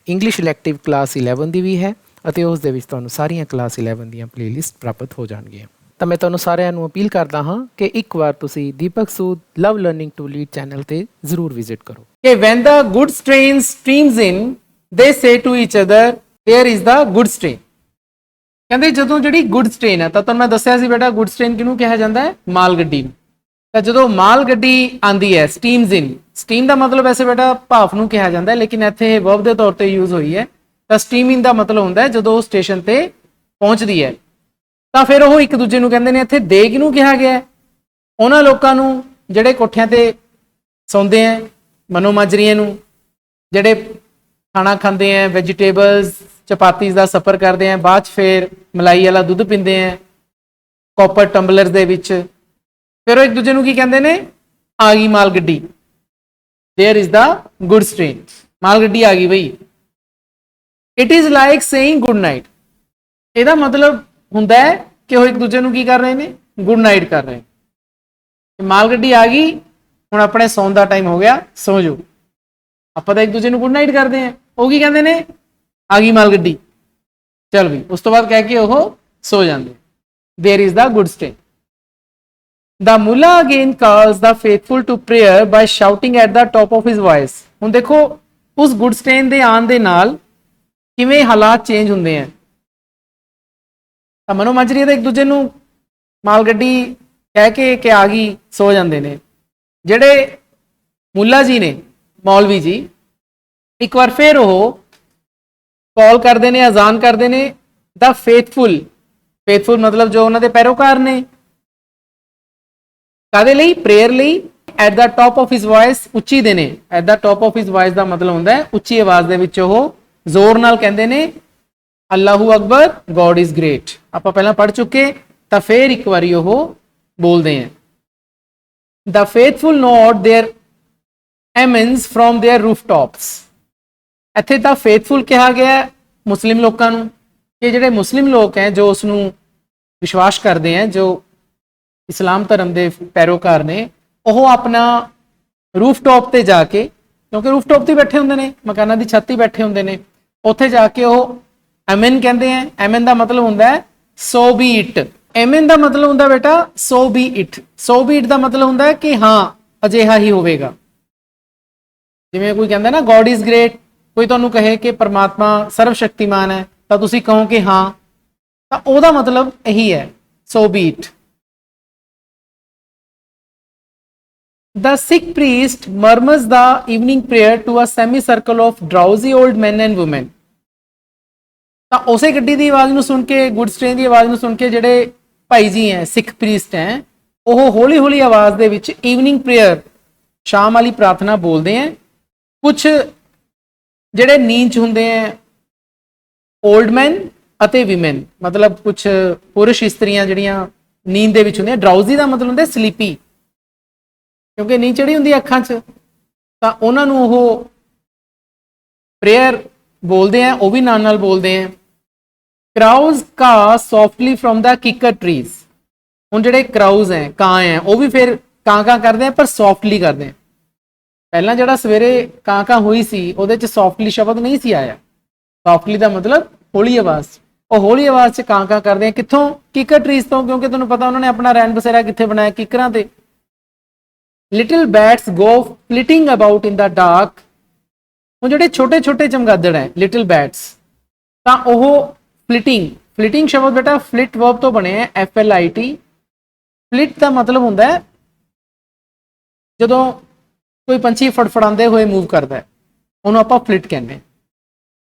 ਇੰਗਲਿਸ਼ ਇਲੈਕਟਿਵ ਕਲਾਸ 11 ਦੀ ਵੀ ਹੈ ਅਤੇ ਉਸ ਦੇ ਵਿੱਚ ਤੁਹਾਨੂੰ ਸਾਰੀਆਂ ਕਲਾਸ 11 ਦੀਆਂ ਪਲੇਲਿਸਟ ਪ੍ਰਾਪਤ ਹੋ ਜਾਣਗੀਆਂ। ਤਾਂ ਮੈਂ ਤੁਹਾਨੂੰ ਸਾਰਿਆਂ ਨੂੰ ਅਪੀਲ ਕਰਦਾ ਹਾਂ ਕਿ ਇੱਕ ਵਾਰ ਤੁਸੀਂ ਦੀਪਕ ਸੂਦ ਲਵ ਲਰਨਿੰਗ ਟੂ ਲੀਡ ਚੈਨਲ ਤੇ ਜ਼ਰੂਰ ਵਿਜ਼ਿਟ ਕਰੋ। ਕਿ when the good strain streams in, they say to each other, there is the good strain। ਕਹਿੰਦੇ ਜਦੋਂ ਜਿਹੜੀ ਗੁੱਡ ਸਟ੍ਰੇਨ ਹੈ, ਤਾਂ ਤੁਹਾਨੂੰ ਮੈਂ ਦੱਸਿਆ ਸੀ ਬੇਟਾ ਗੁੱਡ ਸਟ੍ਰੇਨ ਕਿਹਨੂੰ ਕਿਹਾ ਜਾਂਦਾ ਹੈ? ਮਾਲ ਗੱਡੀ ਨੂੰ। ਤਾਂ ਜਦੋਂ ਮਾਲ ਗੱਡੀ ਆਂਦੀ ਹੈ, ਸਟੀਮਸ ਇਨ, ਸਟੀਮ ਦਾ ਮਤਲਬ ਵੈਸੇ ਬੇਟਾ ਭਾਫ ਨੂੰ ਕਿਹਾ ਜਾਂਦਾ ਹੈ, ਲੇਕਿਨ ਇੱਥੇ ਇਹ ਵਰਬ ਦੇ ਤੌਰ ਤੇ ਯੂਜ਼ ਹੋਈ ਹੈ। ਤਾਂ ਸਟੀਮ ਇਨ ਦਾ ਮਤਲਬ ਹੁੰਦਾ ਹੈ ਜਦੋਂ ਉਹ ਸਟੇਸ਼ਨ ਤੇ ਪਹੁੰਚਦੀ ਹੈ। ਤਾਂ ਫਿਰ ਉਹ ਇੱਕ ਦੂਜੇ ਨੂੰ ਕਹਿੰਦੇ ਨੇ। ਇੱਥੇ ਦੇ ਕਿਹਨੂੰ ਕਿਹਾ ਗਿਆ ਹੈ? ਉਹਨਾਂ ਲੋਕਾਂ ਨੂੰ ਜਿਹੜੇ ਕੋਠਿਆਂ ਤੇ ਸੌਂਦੇ ਹੈ, ਮਨੋਮਾਜਰੀਆਂ ਨੂੰ, ਜਿਹੜੇ ਖਾਣਾ ਖਾਂਦੇ ਹੈ, ਵੈਜੀਟੇਬਲਸ ਚਪਾਤੀਸ ਦਾ ਸਫ਼ਰ ਕਰਦੇ ਆ, ਬਾਅਦ 'ਚ ਫਿਰ ਮਲਾਈ ਵਾਲਾ ਦੁੱਧ ਪੀਂਦੇ ਆ ਕਾਪਰ ਟੰਬਲਰਸ ਦੇ ਵਿੱਚ। ਫਿਰ ਉਹ ਇੱਕ ਦੂਜੇ ਨੂੰ ਕੀ ਕਹਿੰਦੇ ਨੇ? ਆ ਗਈ ਮਾਲ ਗੱਡੀ, there is the goods train, ਮਾਲ ਗੱਡੀ ਆ ਗਈ ਬਈ। It is like saying good night. ਇਹਦਾ ਮਤਲਬ ਹੁੰਦਾ ਹੈ ਕਿ ਉਹ ਇੱਕ ਦੂਜੇ ਨੂੰ ਕੀ ਕਰ ਰਹੇ ਨੇ? ਗੁੱਡ ਨਾਈਟ ਕਰ ਰਹੇ ਨੇ। ਮਾਲ ਗੱਡੀ ਆ ਗਈ, ਹੁਣ ਆਪਣੇ ਸੌਣ ਦਾ ਟਾਈਮ ਹੋ ਗਿਆ, ਸੌ ਜਾਓ। ਆਪਾਂ ਤਾਂ ਇੱਕ ਦੂਜੇ ਨੂੰ ਗੁੱਡ ਨਾਈਟ ਕਰਦੇ ਆ, ਉਹ ਕੀ ਕਹਿੰਦੇ ਨੇ? ਆ ਗਈ ਮਾਲ ਗੱਡੀ, ਚਲ ਵੀ। ਉਸ ਤੋਂ ਬਾਅਦ ਕਹਿ ਕੇ ਉਹ ਸੋ ਜਾਂਦੇ। There is the goods strain. The mullah again calls the faithful to prayer by shouting at the top of his voice। ਹੁਣ ਦੇਖੋ ਉਸ ਗੁੱਡ ਸਟ੍ਰੇਨ ਦੇ ਆਉਣ ਦੇ ਨਾਲ ਕਿਵੇਂ ਹਾਲਾਤ ਚੇਂਜ ਹੁੰਦੇ ਆ। ਤਾਂ ਮਨੋ ਮਾਜਰੀ ਦਾ ਇੱਕ ਦੂਜੇ ਨੂੰ ਮਾਲ ਗੱਡੀ ਕਹਿ ਕੇ ਕਿ ਆ ਗਈ, ਸੋ ਜਾਂਦੇ ਨੇ। ਜਿਹੜੇ ਮੁੱਲਾ ਜੀ ਨੇ, ਮੌਲਵੀ ਜੀ, ਇੱਕ ਵਾਰ ਫਿਰ ਉਹ ਕਾਲ ਕਰਦੇ ਨੇ, ਅਜ਼ਾਨ ਕਰਦੇ ਨੇ। ਦਾ ਫੇਥਫੁਲ, ਫੇਥਫੁਲ ਮਤਲਬ ਜੋ ਉਹਨਾਂ ਦੇ ਪੈਰੋਕਾਰ ਨੇ। ਕਾਦੇ ਲਈ? ਪ੍ਰੇਅਰ ਲਈ। At the top of his voice, ਉੱਚੀ ਦੇ ਨੇ। At the top of his voice ਦਾ ਮਤਲਬ ਹੁੰਦਾ ਹੈ ਉੱਚੀ ਆਵਾਜ਼ ਦੇ ਵਿੱਚ ਉਹ ਜ਼ੋਰ ਨਾਲ ਕਹਿੰਦੇ ਨੇ ਅੱਲਾਹੂ ਅਕਬਰ, ਗੋਡ ਇਜ਼ ਗ੍ਰੇਟ। ਆਪਾਂ ਪਹਿਲਾਂ ਪੜ੍ਹ ਚੁੱਕੇ, ਤਾਂ ਫਿਰ ਇੱਕ ਵਾਰੀ ਉਹ ਬੋਲਦੇ ਹੈ। The faithful note their amens from their roof tops. ਇੱਥੇ ਤਾਂ ਫੇਥਫੁਲ ਕਿਹਾ ਗਿਆ ਮੁਸਲਿਮ ਲੋਕਾਂ ਨੂੰ, ਕਿ ਜਿਹੜੇ ਮੁਸਲਿਮ ਲੋਕ ਹੈ ਜੋ ਉਸ ਨੂੰ ਵਿਸ਼ਵਾਸ ਕਰਦੇ ਹੈ, ਜੋ ਇਸਲਾਮ ਧਰਮ ਦੇ ਪੈਰੋਕਾਰ ਨੇ, ਉਹ ਆਪਣਾ ਰੂਫ ਟੌਪ ਤੇ ਜਾ ਕੇ, ਕਿਉਂਕਿ ਰੂਫ ਟੌਪ ਤੇ ਬੈਠੇ ਹੁੰਦੇ ਨੇ, ਮਕਾਨਾਂ ਦੀ ਛੱਤ ਤੇ ਬੈਠੇ ਹੁੰਦੇ ਨੇ, ਉੱਥੇ ਜਾ ਕੇ ਉਹ ਐਮਨ ਕਹਿੰਦੇ ਹੈ। ਐਮਨ ਦਾ ਮਤਲਬ ਹੁੰਦਾ ਹੈ ਸੋ ਬੀ ਇਟ। ਐਮਨ ਦਾ ਮਤਲਬ ਹੁੰਦਾ ਬੇਟਾ so be it. So be it ਦਾ ਮਤਲਬ ਹੁੰਦਾ ਹੈ ਕਿ ਹਾਂ ਅਜਿਹਾ ਹੀ ਹੋਵੇਗਾ। ਜਿਵੇਂ ਕੋਈ ਕਹਿੰਦਾ ਨਾ ਗੋਡ ਇਜ਼ ਗ੍ਰੇਟ, ਕੋਈ ਤੁਹਾਨੂੰ ਕਹੇ ਕਿ ਪਰਮਾਤਮਾ ਸਰਵ ਸ਼ਕਤੀਮਾਨ ਹੈ ਤਾਂ ਤੁਸੀਂ ਕਹੋ ਕਿ ਹਾਂ, ਤਾਂ ਉਹਦਾ ਮਤਲਬ ਇਹੀ ਹੈ, so be it. The Sikh priest murmurs the evening prayer to a semicircle of drowsy old men and women. ਤਾਂ ਉਸੇ ਗੱਡੀ ਦੀ ਆਵਾਜ਼ ਨੂੰ ਸੁਣ ਕੇ, ਗੁੱਡ ਸਟ੍ਰੇਨ ਦੀ ਆਵਾਜ਼ ਨੂੰ ਸੁਣ ਕੇ ਜਿਹੜੇ ਭਾਈ ਜੀ ਹੈ, ਸਿੱਖ ਪ੍ਰੀਸਟ ਹੈ, ਉਹ ਹੌਲੀ ਹੌਲੀ ਆਵਾਜ਼ ਦੇ ਵਿੱਚ ਈਵਨਿੰਗ ਪ੍ਰੇਅਰ, ਸ਼ਾਮ ਵਾਲੀ ਪ੍ਰਾਰਥਨਾ ਬੋਲਦੇ ਹੈ। ਕੁਝ ਜਿਹੜੇ ਨੀਂਦ 'ਚ ਹੁੰਦੇ ਹੈ, ਓਲਡ ਮੈਨ ਅਤੇ ਵਿਮਨ, ਮਤਲਬ ਕੁਝ ਪੁਰਸ਼ ਇਸਤਰੀਆਂ ਜਿਹੜੀਆਂ ਨੀਂਦ ਦੇ ਵਿੱਚ ਹੁੰਦੀਆਂ। ਡਰਾਊਜ਼ੀ ਦਾ ਮਤਲਬ ਹੁੰਦਾ ਸਲੀਪੀ, ਕਿਉਂਕਿ ਨੀਂਦ ਚੜੀ ਹੁੰਦੀ ਅੱਖਾਂ 'ਚ, ਤਾਂ ਉਹਨਾਂ ਨੂੰ ਉਹ ਪ੍ਰੇਅਰ ਬੋਲਦੇ ਆ, ਉਹ ਵੀ ਨਾਲ ਨਾਲ ਬੋਲਦੇ ਆ। ਕਰਾਊਜ਼ ਕਾ ਸੌਫਟਲੀ ਫਰੋਮ ਦਾ ਕਿਕਰ ਟਰੀਜ਼। ਹੁਣ ਜਿਹੜੇ ਕਰਾਊਜ਼ ਹੈ, ਕਾਂ ਹੈ, ਉਹ ਵੀ ਫਿਰ ਕਾਂ ਕਾਂ ਕਰਦੇ ਆ, ਪਰ ਸੌਫਟਲੀ ਕਰਦੇ ਆ। ਪਹਿਲਾਂ ਜਿਹੜਾ ਸਵੇਰੇ ਕਾਂ ਕਾਂ ਹੋਈ ਸੀ, ਉਹਦੇ 'ਚ ਸੌਫਟਲੀ ਸ਼ਬਦ ਨਹੀਂ ਸੀ ਆਇਆ। ਸੌਫਟਲੀ ਦਾ ਮਤਲਬ ਹੌਲੀ ਆਵਾਜ਼, ਉਹ ਹੌਲੀ ਆਵਾਜ਼ 'ਚ ਕਾਂ ਕਾਂ ਕਰਦੇ ਆ। ਕਿੱਥੋਂ? ਕਿਕਰ ਟਰੀਜ਼ ਤੋਂ, ਕਿਉਂਕਿ ਤੁਹਾਨੂੰ ਪਤਾ ਉਹਨਾਂ ਨੇ ਆਪਣਾ ਰਹਿਣ ਬਸੇਰਾ ਕਿੱਥੇ ਬਣਾਇਆ? ਕਿਕਰਾਂ ਤੇ। Little bats go flitting about in the dark. ਹੁਣ ਜਿਹੜੇ ਛੋਟੇ ਛੋਟੇ ਚਮਗਾਦੜ ਹੈ, ਲਿਟਲ ਬੈਟਸ, ਤਾਂ ਉਹ ਫਲਿਟਿੰਗ, ਫਲਿਟਿੰਗ ਸ਼ਬਦ ਬੇਟਾ ਫਲਿਟ ਵਰਬ ਤੋਂ ਬਣੇ ਹੈ, FLIT। ਫਲਿਟ ਦਾ ਮਤਲਬ ਹੁੰਦਾ ਹੈ ਜਦੋਂ ਕੋਈ ਪੰਛੀ ਫੜਫੜਾਉਂਦੇ ਹੋਏ ਮੂਵ ਕਰਦਾ ਹੈ, ਉਹਨੂੰ ਆਪਾਂ ਫਲਿਟ ਕਹਿੰਦੇ ਹਾਂ।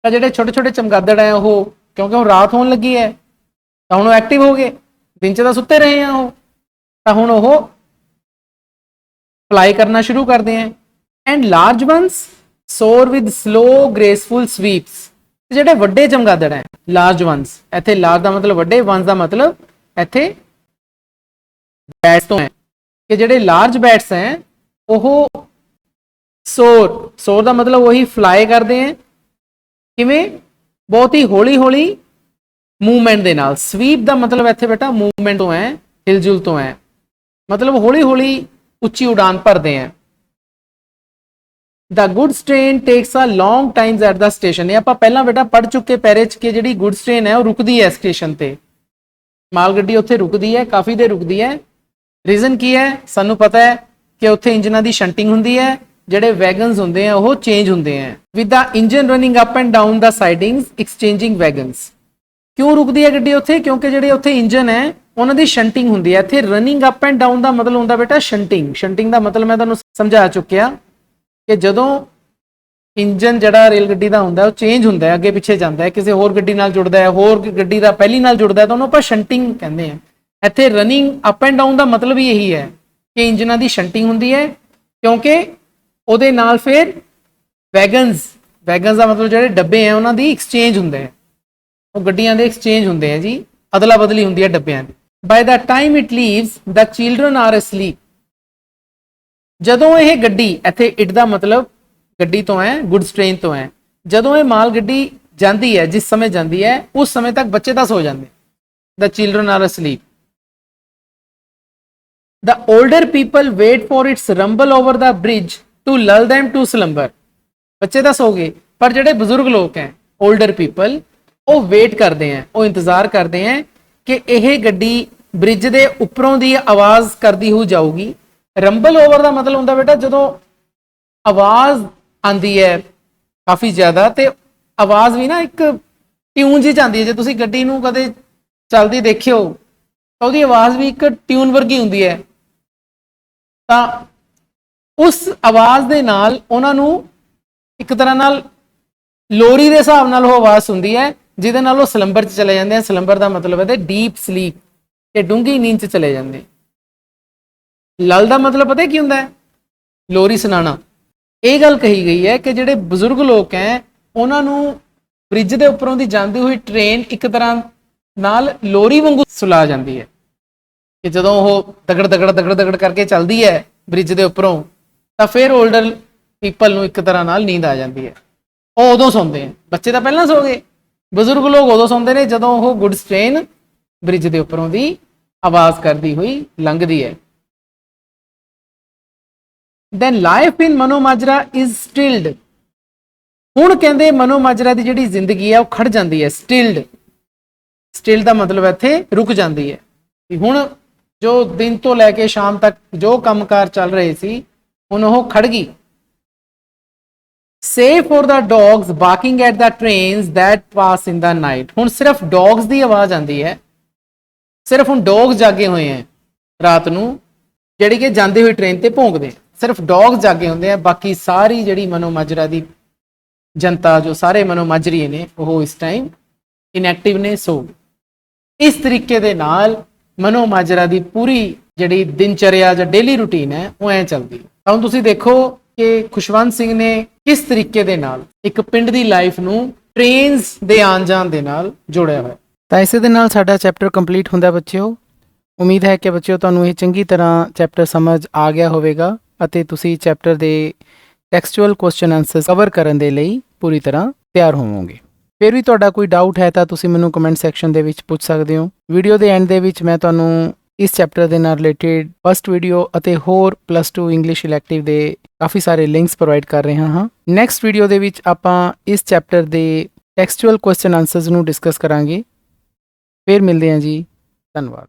ਤਾਂ ਜਿਹੜੇ ਛੋਟੇ ਛੋਟੇ ਚਮਗਾਦੜ ਹੈ, ਉਹ ਕਿਉਂਕਿ ਹੁਣ ਰਾਤ ਹੋਣ ਲੱਗੀ ਹੈ ਤਾਂ ਹੁਣ ਉਹ ਐਕਟਿਵ ਹੋ ਗਏ, ਦਿਨ 'ਚ ਤਾਂ ਸੁੱਤੇ ਰਹੇ ਆ ਉਹ, ਤਾਂ ਹੁਣ ਉਹ ਫਲਾਈ ਕਰਨਾ ਸ਼ੁਰੂ ਕਰਦੇ ਹੈ। And large ones soar with slow graceful sweeps. ਜਿਹੜੇ ਵੱਡੇ ਚਮਗਾਦੜ ਹੈ, ਲਾਰਜ ਵਨਸ, ਇੱਥੇ ਲਾਰਜ ਦਾ ਮਤਲਬ ਵੱਡੇ, ਵਨਸ ਦਾ ਮਤਲਬ ਇੱਥੇ ਬੈਟਸ ਤੋਂ ਹੈ, ਕਿ ਜਿਹੜੇ ਲਾਰਜ ਬੈਟਸ ਹੈ ਉਹ ਸੋਰ, ਸੋਰ ਦਾ ਮਤਲਬ ਉਹੀ ਫਲਾਈ ਕਰਦੇ ਹੈ। ਕਿਵੇਂ? ਬਹੁਤ ਹੀ ਹੌਲੀ ਹੌਲੀ ਮੂਵਮੈਂਟ ਦੇ ਨਾਲ। ਸਵੀਪ ਦਾ ਮਤਲਬ ਇੱਥੇ ਬੇਟਾ ਮੂਵਮੈਂਟ ਤੋਂ ਹੈ, ਹਿਲਜੁਲ ਤੋਂ ਹੈ, ਮਤਲਬ ਹੌਲੀ ਹੌਲੀ ਉੱਚੀ ਉਡਾਨ ਭਰਦੇ ਹੈ। The goods train takes a long time at the station। ਇਹ ਆਪਾਂ ਪਹਿਲਾਂ ਬੇਟਾ ਪੜ੍ਹ ਚੁੱਕੇ ਪੈਰੇ 'ਚ ਕਿ ਜਿਹੜੀ ਗੁੱਡਸ ਟ੍ਰੇਨ ਹੈ ਉਹ ਰੁਕਦੀ ਹੈ ਸਟੇਸ਼ਨ ਤੇ, ਮਾਲ ਗੱਡੀ ਉੱਥੇ ਰੁਕਦੀ ਹੈ, ਕਾਫੀ ਦੇਰ ਰੁਕਦੀ ਹੈ। ਰੀਜ਼ਨ ਕੀ ਹੈ? ਸਾਨੂੰ ਪਤਾ ਹੈ ਕਿ ਉੱਥੇ ਇੰਜਨਾਂ ਦੀ ਸ਼ੰਟਿੰਗ ਹੁੰਦੀ ਹੈ, ਜਿਹੜੇ ਵੈਗਨਸ ਹੁੰਦੇ ਆ ਉਹ ਚੇਂਜ ਹੁੰਦੇ ਆ। With the engine running up and down the sidings exchanging wagons. ਕਿਉਂ ਰੁਕਦੀ ਹੈ ਗੱਡੀ ਉੱਥੇ? ਕਿਉਂਕਿ ਜਿਹੜੇ ਉੱਥੇ ਇੰਜਨ ਹੈ ਉਹਨਾਂ ਦੀ ਸ਼ੰਟਿੰਗ ਹੁੰਦੀ ਹੈ। ਇੱਥੇ ਰਨਿੰਗ ਅਪ ਐਂਡ ਡਾਊਨ ਦਾ ਮਤਲਬ ਹੁੰਦਾ ਬੇਟਾ ਸ਼ੰਟਿੰਗ। ਸ਼ੰਟਿੰਗ ਦਾ ਮਤਲਬ ਮੈਂ ਤੁਹਾਨੂੰ ਸਮਝਾ ਚੁੱਕਿਆ ਕਿ ਜਦੋਂ ਇੰਜਨ ਜਿਹੜਾ ਰੇਲ ਗੱਡੀ ਦਾ ਹੁੰਦਾ ਉਹ ਚੇਂਜ ਹੁੰਦਾ ਹੈ, ਅੱਗੇ ਪਿੱਛੇ ਜਾਂਦਾ ਹੈ, ਕਿਸੇ ਹੋਰ ਗੱਡੀ ਨਾਲ ਜੁੜਦਾ ਹੈ, ਹੋਰ ਗੱਡੀ ਦਾ ਪਹਿਲੀ ਨਾਲ ਜੁੜਦਾ ਹੈ, ਤਾਂ ਉਹਨੂੰ ਆਪਾਂ ਸ਼ੰਟਿੰਗ ਕਹਿੰਦੇ ਹਾਂ। ਇੱਥੇ ਰਨਿੰਗ ਅਪ ਐਂਡ ਡਾਊਨ ਦਾ ਮਤਲਬ ਹੀ ਇਹੀ ਹੈ ਕਿ ਇੰਜਨਾਂ ਦੀ ਸ਼ੰਟਿੰਗ ਹੁੰਦੀ ਹੈ, ਕਿਉਂਕਿ ਉਹਦੇ ਨਾਲ ਫਿਰ ਵੈਗਨਸ, ਵੈਗਨਸ ਦਾ ਮਤਲਬ ਜਿਹੜੇ ਡੱਬੇ ਹੈ ਉਹਨਾਂ ਦੀ ਐਕਸਚੇਂਜ ਹੁੰਦੇ ਹੈ, ਉਹ ਗੱਡੀਆਂ ਦੇ ਐਕਸਚੇਂਜ ਹੁੰਦੇ ਹੈ ਜੀ, ਅਦਲਾ ਬਦਲੀ ਹੁੰਦੀ ਹੈ ਡੱਬਿਆਂ ਦੀ। By the time it leaves the children are asleep. ਜਦੋਂ ਇਹ ਗੱਡੀ, ਇੱਥੇ ਇਟ ਦਾ ਮਤਲਬ ਗੱਡੀ ਤੋਂ ਹੈ, ਗੁੱਡਸ ਟ੍ਰੇਨ ਤੋਂ ਹੈ, ਜਦੋਂ ਇਹ ਮਾਲ ਗੱਡੀ ਜਾਂਦੀ ਹੈ, ਜਿਸ ਸਮੇਂ ਜਾਂਦੀ ਹੈ ਉਸ ਸਮੇਂ ਤੱਕ ਬੱਚੇ ਤਾਂ ਸੋ ਜਾਂਦੇ। The children are asleep. The older people wait for its rumble over the bridge to lull them to slumber। ਬੱਚੇ ਤਾਂ ਸੋ ਗਏ, ਪਰ ਜਿਹੜੇ ਬਜ਼ੁਰਗ ਲੋਕ ਹੈ, 올ਡਰ ਪੀਪਲ, ਉਹ ਵੇਟ ਕਰਦੇ ਹੈ, ਉਹ ਇੰਤਜ਼ਾਰ ਕਰਦੇ ਹੈ ਕਿ ਇਹ ਗੱਡੀ ਬ੍ਰਿਜ ਦੇ ਉੱਪਰੋਂ ਦੀ ਆਵਾਜ਼ ਕਰਦੀ ਹੋ ਜਾਊਗੀ। ਰੰਬਲ ਓਵਰ ਦਾ ਮਤਲਬ ਹੁੰਦਾ ਬੇਟਾ ਜਦੋਂ ਆਵਾਜ਼ ਆਂਦੀ ਹੈ ਕਾਫੀ ਜ਼ਿਆਦਾ, ਤੇ ਆਵਾਜ਼ ਵੀ ਨਾ ਇੱਕ ਟਿਊਨ ਜਿਹੀ ਆਉਂਦੀ ਹੈ। ਜੇ ਤੁਸੀਂ ਗੱਡੀ ਨੂੰ ਕਦੇ ਚੱਲਦੀ ਦੇਖਿਓ ਤਾਂ ਉਹਦੀ ਆਵਾਜ਼ ਵੀ ਇੱਕ ਟਿਊਨ ਵਰਗੀ ਹੁੰਦੀ ਹੈ, ਤਾਂ ਉਸ ਆਵਾਜ਼ ਦੇ ਨਾਲ ਉਹਨਾਂ ਨੂੰ ਇੱਕ ਤਰ੍ਹਾਂ ਨਾਲ ਲੋਰੀ ਦੇ ਹਿਸਾਬ ਨਾਲ ਉਹ ਆਵਾਜ਼ ਸੁਣਦੀ ਹੈ, ਜਿਹਦੇ ਨਾਲ ਉਹ ਸਲੰਬਰ 'ਚ ਚਲੇ ਜਾਂਦੇ ਆ। ਸਲੰਬਰ ਦਾ ਮਤਲਬ ਹੈ ਤੇ ਡੀਪ ਸਲੀਪ, ਤੇ ਡੂੰਘੀ ਨੀਂਦ 'ਚ ਚਲੇ ਜਾਂਦੇ। ਲਲ ਦਾ ਮਤਲਬ ਪਤਾ ਕੀ ਹੁੰਦਾ ਹੈ? ਲੋਰੀ ਸੁਣਾਣਾ। ਇਹ ਗੱਲ ਕਹੀ ਗਈ ਹੈ ਕਿ ਜਿਹੜੇ ਬਜ਼ੁਰਗ ਲੋਕ ਹੈ ਉਹਨਾਂ ਨੂੰ ਬ੍ਰਿਜ ਦੇ ਉੱਪਰੋਂ ਦੀ ਜਾਂਦੀ ਹੋਈ ਟ੍ਰੇਨ ਇੱਕ ਤਰ੍ਹਾਂ ਨਾਲ ਲੋਰੀ ਵਾਂਗੂ ਸੁਲਾ ਜਾਂਦੀ ਹੈ, ਕਿ ਜਦੋਂ ਉਹ ਦਗੜ ਦਗੜ ਦਗੜ ਦਗੜ ਕਰਕੇ ਚੱਲਦੀ ਹੈ ਬ੍ਰਿਜ ਦੇ ਉੱਪਰੋਂ, ਤਾਂ ਫਿਰ 올ਡਰ ਪੀਪਲ ਨੂੰ ਇੱਕ ਤਰ੍ਹਾਂ ਨਾਲ ਨੀਂਦ ਆ ਜਾਂਦੀ ਹੈ। ਉਹ ਉਦੋਂ ਸੌਂਦੇ ਆ। ਬੱਚੇ ਤਾਂ ਪਹਿਲਾਂ ਸੋ ਗਏ, ਬਜ਼ੁਰਗ ਲੋਕ ਉਦੋਂ ਸੌਂਦੇ ਨੇ ਜਦੋਂ ਉਹ ਗੁੱਡਸ ਟ੍ਰੇਨ ਬ੍ਰਿਜ ਦੇ ਉੱਪਰੋਂ ਦੀ ਆਵਾਜ਼ ਕਰਦੀ ਹੋਈ ਲੰਘਦੀ ਹੈ। then life in ਮਨੋ ਮਾਜਰਾ is stilled। ਹੁਣ ਕਹਿੰਦੇ ਮਨੋ ਮਾਜਰਾ ਦੀ ਜਿਹੜੀ ਜ਼ਿੰਦਗੀ ਹੈ ਉਹ ਖੜ ਜਾਂਦੀ ਹੈ। ਸਟਿਲਡ, ਸਟਿਲ ਦਾ ਮਤਲਬ ਇੱਥੇ ਰੁਕ ਜਾਂਦੀ ਹੈ। ਹੁਣ ਜੋ ਦਿਨ ਤੋਂ ਲੈ ਕੇ ਸ਼ਾਮ ਤੱਕ ਜੋ ਕੰਮਕਾਰ ਚੱਲ ਰਹੇ ਸੀ, ਹੁਣ ਉਹ ਖੜ ਗਈ। Save for the dogs barking at the trains that pass in the night। ਹੁਣ ਸਿਰਫ dogs ਦੀ ਆਵਾਜ਼ ਆਉਂਦੀ ਹੈ, ਸਿਰਫ ਹੁਣ dogs ਜਾਗੇ ਹੋਏ ਹੈ ਰਾਤ ਨੂੰ, ਜਿਹੜੇ ਕਿ ਜਾਂਦੇ ਹੋਏ ਟ੍ਰੇਨ ਤੇ ਭੌਂਕਦੇ ਆ। ਸਿਰਫ dogs ਜਾਗੇ ਹੁੰਦੇ ਆ, ਬਾਕੀ ਸਾਰੀ ਜਿਹੜੀ ਮਨੋ ਮਾਜਰਾ ਦੀ ਜਨਤਾ, ਜੋ ਸਾਰੇ ਮਨੋ ਮਾਜਰੀ ਨੇ, ਉਹ ਇਸ ਟਾਈਮ ਇਨਐਕਟਿਵ ਨੇ, ਸੋ ਇਸ ਤਰੀਕੇ ਦੇ ਨਾਲ ਮਨੋ ਮਾਜਰਾ ਦੀ ਪੂਰੀ ਜਿਹੜੀ ਦਿਨਚਰਿਆ ਜਾਂ ਡੇਲੀ ਰੂਟੀਨ ਹੈ ਉਹ ਐਂ ਚੱਲਦੀ ਹੈ। ਤਾਂ ਹੁਣ ਤੁਸੀਂ ਦੇਖੋ ਕਿ ਖੁਸ਼ਵੰਤ ਸਿੰਘ ਨੇ ਕਿਸ ਤਰੀਕੇ ਦੇ ਨਾਲ ਇੱਕ ਪਿੰਡ ਦੀ ਲਾਈਫ ਨੂੰ ਟ੍ਰੇਨਸ ਦੇ ਆਉਣ ਜਾਣ ਦੇ ਨਾਲ ਜੋੜਿਆ ਹੋਇਆ। ਤਾਂ ਇਸੇ ਦੇ ਨਾਲ ਸਾਡਾ ਚੈਪਟਰ ਕੰਪਲੀਟ ਹੁੰਦਾ ਬੱਚਿਓ। ਉਮੀਦ ਹੈ ਕਿ ਬੱਚਿਓ ਤੁਹਾਨੂੰ ਇਹ ਚੰਗੀ ਤਰ੍ਹਾਂ ਚੈਪਟਰ ਸਮਝ ਆ ਗਿਆ ਹੋਵੇਗਾ ਅਤੇ ਤੁਸੀਂ ਚੈਪਟਰ ਦੇ ਟੈਕਸਚੁਅਲ ਕੁਐਸਚਨ ਆਨਸਰ ਕਵਰ ਕਰਨ ਦੇ ਲਈ ਪੂਰੀ ਤਰ੍ਹਾਂ ਤਿਆਰ ਹੋਵੋਗੇ। ਫਿਰ ਵੀ ਤੁਹਾਡਾ ਕੋਈ ਡਾਊਟ ਹੈ ਤਾਂ ਤੁਸੀਂ ਮੈਨੂੰ ਕਮੈਂਟ ਸੈਕਸ਼ਨ ਦੇ ਵਿੱਚ ਪੁੱਛ ਸਕਦੇ ਹੋ। ਵੀਡੀਓ ਦੇ ਐਂਡ ਦੇ ਵਿੱਚ ਮੈਂ ਤੁਹਾਨੂੰ ਇਸ ਚੈਪਟਰ ਦੇ ਨਾਲ ਰਿਲੇਟਡ ਫਸਟ ਵੀਡੀਓ ਅਤੇ ਹੋਰ +2 ਇੰਗਲਿਸ਼ ਇਲੈਕਟਿਵ ਦੇ ਕਾਫੀ ਸਾਰੇ ਲਿੰਕਸ ਪ੍ਰੋਵਾਈਡ ਕਰ ਰਿਹਾ ਹਾਂ। ਨੈਕਸਟ ਵੀਡੀਓ ਦੇ ਵਿੱਚ ਆਪਾਂ ਇਸ ਚੈਪਟਰ ਦੇ ਟੈਕਸਚੁਅਲ ਕੁਐਸਚਨ ਆਨਸਰਸ ਨੂੰ ਡਿਸਕਸ ਕਰਾਂਗੇ। ਫਿਰ ਮਿਲਦੇ ਹਾਂ ਜੀ, ਧੰਨਵਾਦ।